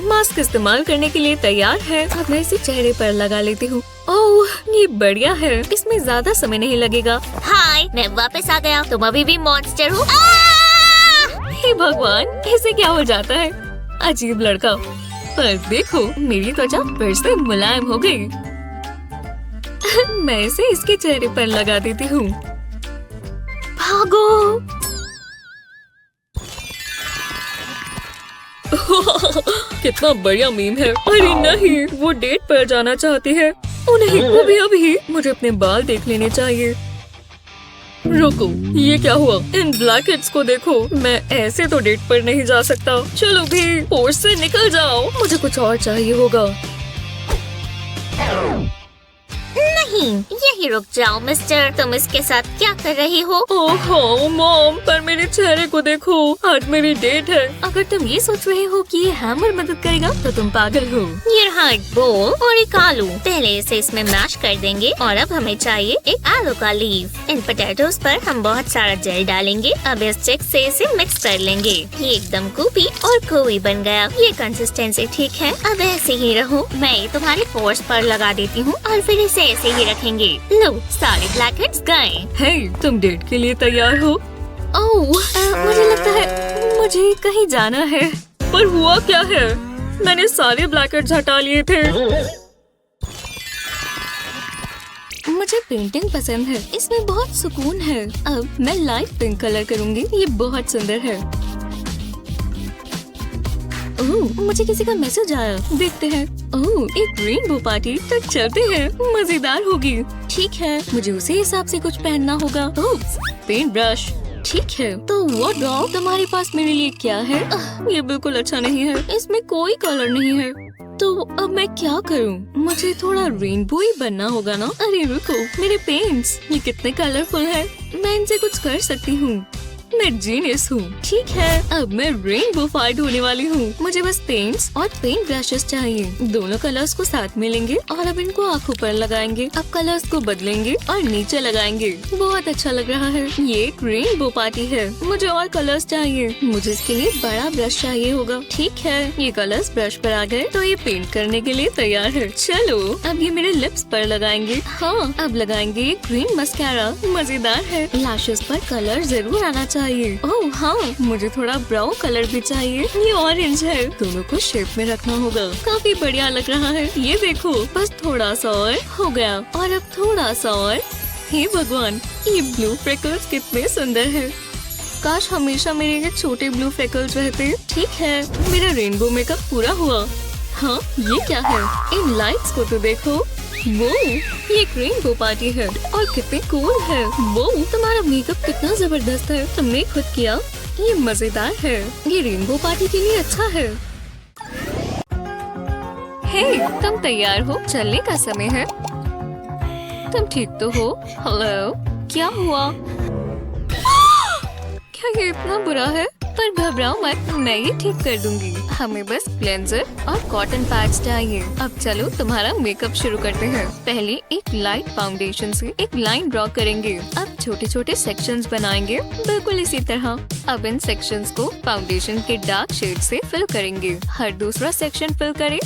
मास्क इस्तेमाल करने के लिए तैयार है। अब मैं इसे चेहरे पर लगा लेती हूँ। ओह, ये बढ़िया है। इसमें ज्यादा समय नहीं लगेगा। हाय, मैं वापस आ गया। तुम अभी भी मॉन्स्टर हो। हे भगवान, कैसे क्या हो जाता है? अजीब लड़का। पर देखो, मेरी त्वचा फिर से मुलायम हो गई। मैं इसे इसके चेहरे पर लगा देती हूँ। भागो। कितना बढ़िया मीम है। अरे नहीं, वो डेट पर जाना चाहती है। ओ नहीं, वो भी अभी। मुझे अपने बाल देख लेने चाहिए। रुको, ये क्या हुआ? इन ब्लैकेट्स को देखो। मैं ऐसे तो डेट पर नहीं जा सकता। चलो भी, होश से निकल जाओ। मुझे कुछ और चाहिए होगा। नहीं, नहीं, यही रुक जाओ मिस्टर, तुम इसके साथ क्या कर रही हो? ओहो मॉम, पर मेरे चेहरे को देखो, आज मेरी डेट है। अगर तुम ये सोच रहे हो कि ये हैमर मदद करेगा तो तुम पागल हो। ये रहा एक बोल और एक आलू, पहले इसे इसमें मैश कर देंगे और अब हमें चाहिए एक आलू का लीफ। इन पोटैटोस पर हम बहुत सारा जेल डालेंगे। अब इस चेक से इसे मिक्स कर लेंगे। ये एकदम कूपी और कोई बन गया। ये कंसिस्टेंसी ठीक है, अब ऐसे ही रहो। मैं ये तुम्हारे पोर्स पर लगा देती हूँ और फिर इसे ऐसे ही रखेंगे। लो, सारे ब्लैकहेड्स गए। हे, तुम डेट के लिए तैयार हो? ओह, मुझे लगता है मुझे कहीं जाना है। पर हुआ क्या है? मैंने सारे ब्लैकहेड्स हटा लिए थे। मुझे पेंटिंग पसंद है, इसमें बहुत सुकून है। अब मैं लाइट पिंक कलर करूंगी, ये बहुत सुंदर है। ओह, मुझे किसी का मैसेज आया, देखते हैं। ओह, एक रेनबो पार्टी, तो चलते हैं, मजेदार होगी। ठीक है, मुझे उसी हिसाब से कुछ पहनना होगा। ओह, पेंट ब्रश, ठीक है। तो वो डॉग, तुम्हारे पास मेरे लिए क्या है? ये बिल्कुल अच्छा नहीं है, इसमें कोई कलर नहीं है। तो अब मैं क्या करूं? मुझे थोड़ा रेनबो ही बनना होगा ना। अरे रुको, मेरे पेंट्स, ये कितने कलरफुल है। मैं इनसे कुछ कर सकती हूँ। मैं जीनियस हूँ। ठीक है, अब मैं रेनबो फाइट होने वाली हूँ। मुझे बस पेंट्स और पेंट ब्रशेस चाहिए। दोनों कलर्स को साथ में लेंगे और अब इनको आँखों पर लगाएंगे। अब कलर्स को बदलेंगे और नीचे लगाएंगे। बहुत अच्छा लग रहा है। ये एक रेनबो पार्टी है। मुझे और कलर्स चाहिए। मुझे इसके लिए बड़ा ब्रश चाहिए होगा। ठीक है, ये कलर्स ब्रश पर आ गए तो ये पेंट करने के लिए तैयार है। चलो, अब ये मेरे लिप्स पर लगाएंगे। हाँ, अब लगाएंगे ये ग्रीन मस्कारा, मजेदार है। लैशेस पर कलर जरूर आना चाहिए। ओह हाँ, मुझे थोड़ा ब्राउन कलर भी चाहिए। ये ऑरेंज है, दोनों को शेप में रखना होगा। काफी बढ़िया लग रहा है। ये देखो, बस थोड़ा सा और हो गया। और अब थोड़ा सा और। हे भगवान, ये ब्लू फ्रेकल्स कितने सुंदर है। काश हमेशा मेरे ये छोटे ब्लू फ्रेकल्स रहते। ठीक है, मेरा रेनबो मेकअप पूरा हुआ। हाँ, ये क्या है? इन लाइट्स को तो देखो। वो, ये एक रेनबो पार्टी है और कितनी कूल है। वो, तुम्हारा मेकअप कितना जबरदस्त है, तुमने खुद किया। ये मजेदार है। ये रेनबो पार्टी के लिए अच्छा है। हे, तुम तैयार हो? चलने का समय है। तुम ठीक तो हो? हेलो, क्या हुआ? क्या ये इतना बुरा है? पर घबराओ मत, मैं ये ठीक कर दूंगी। हमें बस क्लेंजर और कॉटन पैड्स चाहिए। अब चलो तुम्हारा मेकअप शुरू करते हैं। पहले एक लाइट फाउंडेशन से एक लाइन ड्रॉ करेंगे। अब छोटे छोटे सेक्शंस बनाएंगे, बिल्कुल इसी तरह। अब इन सेक्शंस को फाउंडेशन के डार्क शेड से फिल करेंगे। हर दूसरा सेक्शन फिल करें।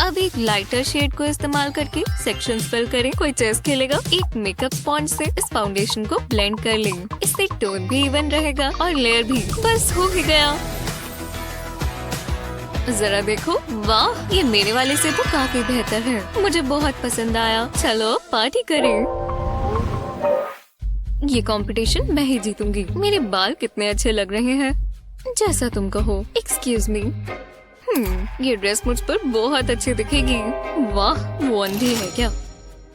अब एक लाइटर शेड को इस्तेमाल करके सेक्शंस फिल करें। कोई चेस खेलेगा? एक मेकअप स्पॉन्ज से इस फाउंडेशन को ब्लेंड कर लें। इससे टोन भी इवन रहेगा और लेयर भी। बस हो ही गया। जरा देखो, वाह, ये मेरे वाले से तो काफी बेहतर है। मुझे बहुत पसंद आया। चलो पार्टी करें। ये कंपटीशन मैं ही जीतूंगी। मेरे बाल कितने अच्छे लग रहे हैं, जैसा तुम कहो। एक्सक्यूज मी, ये ड्रेस मुझ पर बहुत अच्छी दिखेगी। वाह, वो अंधी है क्या?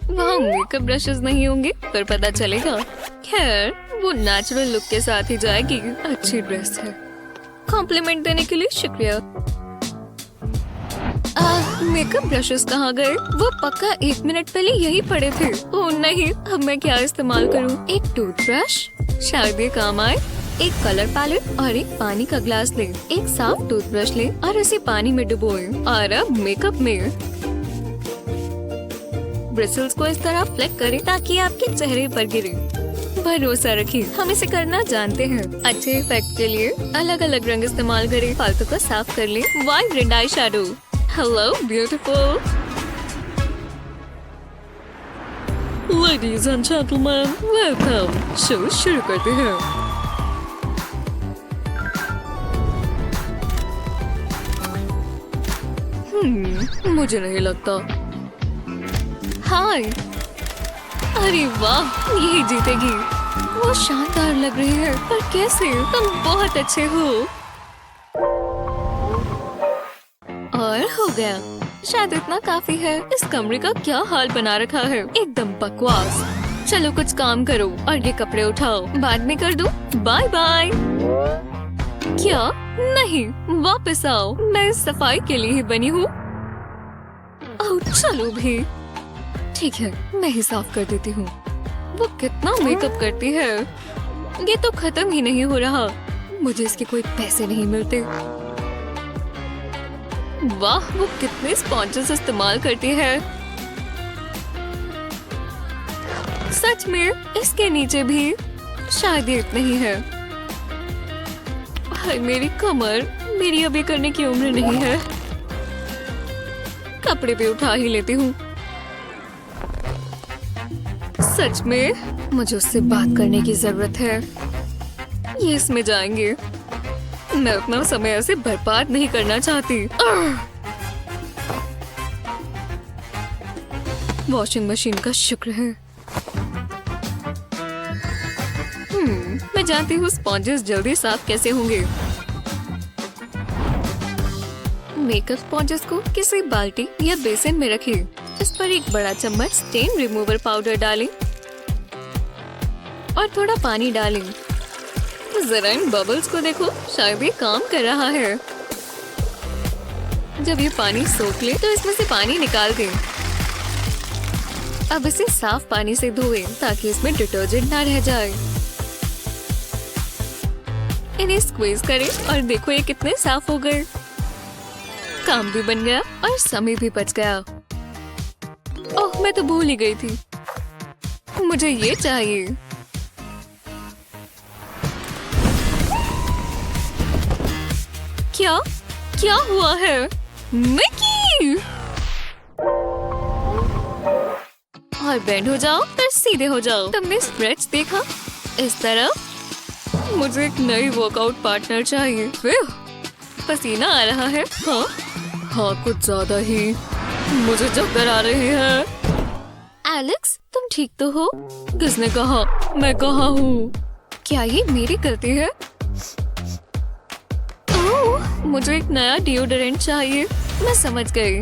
वहाँ मेकअप ब्रशेस नहीं होंगे, पर पता चलेगा। खैर, वो नेचुरल लुक के साथ ही जाएगी। अच्छी ड्रेस है। कॉम्प्लीमेंट देने के लिए शुक्रिया। मेकअप ब्रशेस कहाँ गए? वो पक्का 1 मिनट पहले यही पड़े थे। ओह नहीं, अब मैं क्या इस्तेमाल करूँ? एक टूथब्रश, शायद ये काम आए। एक कलर पैलेट और एक पानी का ग्लास ले। एक साफ टूथब्रश ले और इसे पानी में डुबोए। और अब मेकअप में ब्रिसल्स को इस तरह फ्लिक करें ताकि आपके चेहरे पर गिरे। भरोसा रखिए, हम इसे करना जानते हैं। अच्छे इफेक्ट के लिए अलग अलग रंग इस्तेमाल करें। फालतू को साफ कर ले। Vibrant eye shadow. Hello beautiful ladies and gentleman, welcome. Show शुरू करते हैं। मुझे नहीं लगता। हाय, अरे वाह, यही जीतेगी। वो शानदार लग रही है, पर कैसे? तुम बहुत अच्छे हो। और हो गया। शायद इतना काफी है। इस कमरे का क्या हाल बना रखा है, एकदम बकवास। चलो कुछ काम करो और ये कपड़े उठाओ। बाद में कर दूं? Bye bye. क्या? नहीं, वापस आओ। मैं इस सफाई के लिए ही बनी हूँ। ओह, चलो भी। ठीक है, मैं ही साफ कर देती हूँ। वो कितना मेकअप करती है, ये तो खत्म ही नहीं हो रहा। मुझे इसके कोई पैसे नहीं मिलते। वाह, वो कितने स्पॉन्जेस इस्तेमाल करती है। सच में इसके नीचे भी शायद ये इतना ही है। हाय मेरी कमर, मेरी अभी करने की उम्र नहीं है। कपड़े भी उठा ही लेती हूँ। सच में मुझे उससे बात करने की जरूरत है। ये इसमें जाएंगे। मैं अपना समय ऐसे बर्बाद नहीं करना चाहती। वॉशिंग मशीन का शुक्र है। मैं जानती हूँ स्पॉन्जेस जल्दी साफ कैसे होंगे। मेकअप स्पॉन्जेस को किसी बाल्टी या बेसिन में रखें। इस पर एक बड़ा चम्मच स्टेन रिमूवर पाउडर डालें और थोड़ा पानी डालें। जरा इन बबल्स को देखो, शायद ये काम कर रहा है। जब ये पानी सोख ले तो इसमें से पानी निकाल दें। अब इसे साफ पानी से धोएं ताकि इसमें डिटर्जेंट ना रह जाए। इन्हें स्क्वीज करें और देखो ये कितने साफ हो गए। काम भी बन गया और समय भी बच गया। ओह, मैं तो भूल ही गई थी। मुझे ये चाहिए। क्या क्या हुआ है? मिकी! और बेंड हो जाओ फिर सीधे हो जाओ। तुमने स्ट्रेच देखा? इस तरह मुझे एक नई वर्कआउट पार्टनर चाहिए। पसीना आ रहा है। हाँ कुछ ज्यादा ही। मुझे चक्कर आ रहे हैं। एलेक्स, तुम ठीक तो हो? किसने कहा? मैं कहाँ हूँ? क्या ये मेरी गलती है? ओह, मुझे एक नया डिओडोरेंट चाहिए। मैं समझ गई।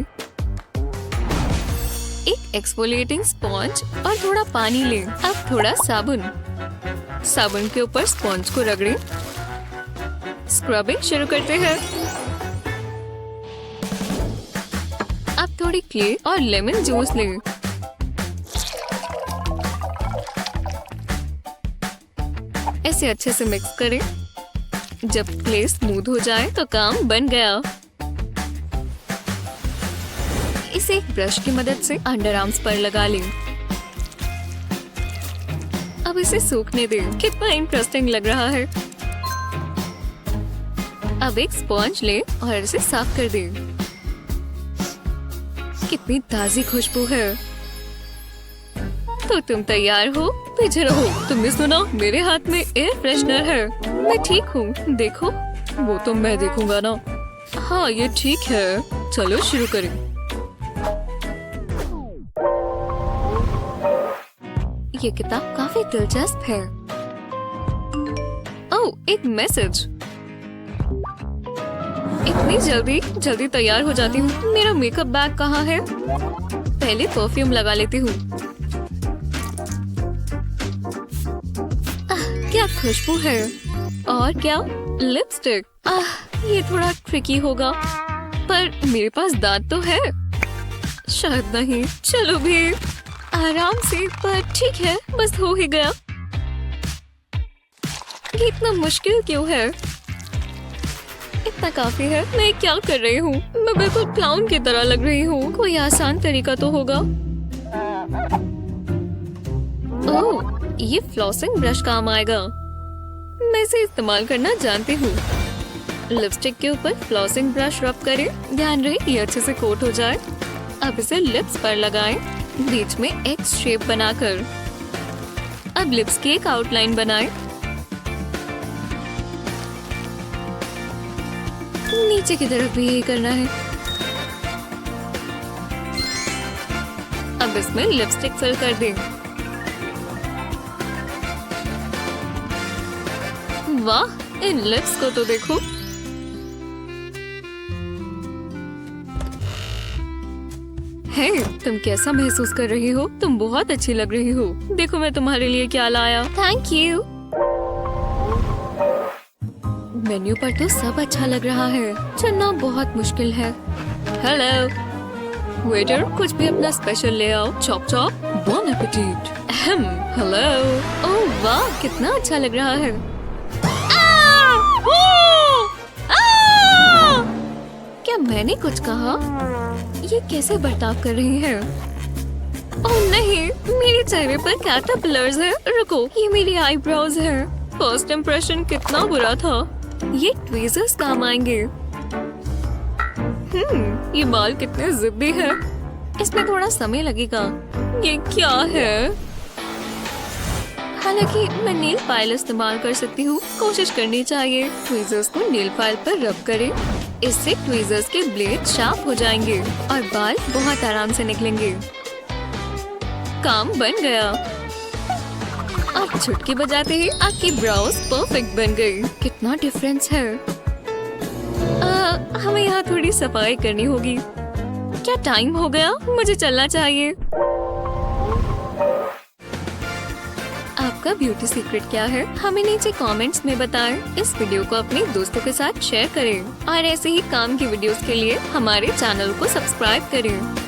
एक एक्सफोलिएटिंग स्पॉन्ज और थोड़ा पानी लें। अब थोड़ा साबुन। साबुन के ऊपर स्पॉन्ज को रगड़ें। स्क्रबिंग शुरू करते हैं। अब थोड़ी क्ले और लेमन जूस लें। इसे अच्छे से मिक्स करें। जब क्ले स्मूथ हो जाए तो काम बन गया। इसे एक ब्रश की मदद से अंडर आर्म्स पर लगा लें। अब इसे सूखने दें। कितना इंटरेस्टिंग लग रहा है। अब एक स्पॉन्ज लें और इसे साफ कर दें। कितनी ताजी खुशबू है। तो तुम तैयार हो? पीछे रहो। तुमने सुना? मेरे हाथ में एयर फ्रेशनर है। मैं ठीक हूँ। देखो, वो तो मैं देखूंगा ना। हाँ ये ठीक है। चलो शुरू करें। ये किताब काफी दिलचस्प है। ओह, एक मैसेज। इतनी जल्दी तैयार हो जाती हूँ। मेरा मेकअप बैग कहाँ है? पहले परफ्यूम लगा लेती हूँ। क्या खुशबू है। और क्या लिपस्टिक। ये थोड़ा ट्रिकी होगा, पर मेरे पास दांत तो है। शायद नहीं। चलो भी आराम से, पर ठीक है, बस हो ही गया। ये इतना मुश्किल क्यों है? इतना काफी है। मैं क्या कर रही हूँ? मैं बिल्कुल क्लाउन की तरह लग रही हूँ। कोई आसान तरीका तो होगा। ओह, ये फ्लॉसिंग ब्रश काम आएगा। मैं इसे इस्तेमाल करना जानती हूँ। लिपस्टिक के ऊपर फ्लॉसिंग ब्रश रब करें। ध्यान रहे ये अच्छे से कोट हो जाए। अब इसे लिप्स पर लगाएं, बीच में एक्स शेप बनाकर। अब लिप्स की एक आउटलाइन बनाएं। नीचे की तरफ भी यही करना है। अब इसमें लिपस्टिक फिल कर दें। वाह, इन लिप्स को तो देखो। हे, तुम कैसा महसूस कर रही हो? तुम बहुत अच्छी लग रही हो। देखो मैं तुम्हारे लिए क्या लाया। Thank you. मेन्यू पर तो सब अच्छा लग रहा है। चुनना बहुत मुश्किल है। हेलो। वेटर, कुछ भी अपना स्पेशल ले आओ। Chop chop. Bon appetit. Hello. Oh वाह, कितना अच्छा लग रहा है। क्या मैंने कुछ कहा? ये कैसे बर्ताव कर रही है? ओह नहीं, मेरे चेहरे पर कैटरपिलर्स है। रुको, ये मेरी आईब्रोज है। फर्स्ट इम्प्रेशन कितना बुरा था। ये ट्वीजर्स काम आएंगे। ये बाल कितने जिद्दी है। इसमें थोड़ा समय लगेगा। ये क्या है? हालांकि मैं नेल फाइल इस्तेमाल कर सकती हूँ। कोशिश करनी चाहिए। ट्वीजर्स को नेल फाइल पर रब करें। इससे ट्वीजर्स के ब्लेड शार्प हो जाएंगे और बाल बहुत आराम से निकलेंगे। काम बन गया। अब चुटकी बजाते ही आपकी ब्राउज परफेक्ट बन गई। कितना डिफरेंस है। हमें यहाँ थोड़ी सफाई करनी होगी। क्या टाइम हो गया? मुझे चलना चाहिए। आपका ब्यूटी सीक्रेट क्या है? हमें नीचे कमेंट्स में बताएं। इस वीडियो को अपने दोस्तों के साथ शेयर करें और ऐसे ही काम की वीडियोस के लिए हमारे चैनल को सब्सक्राइब करें।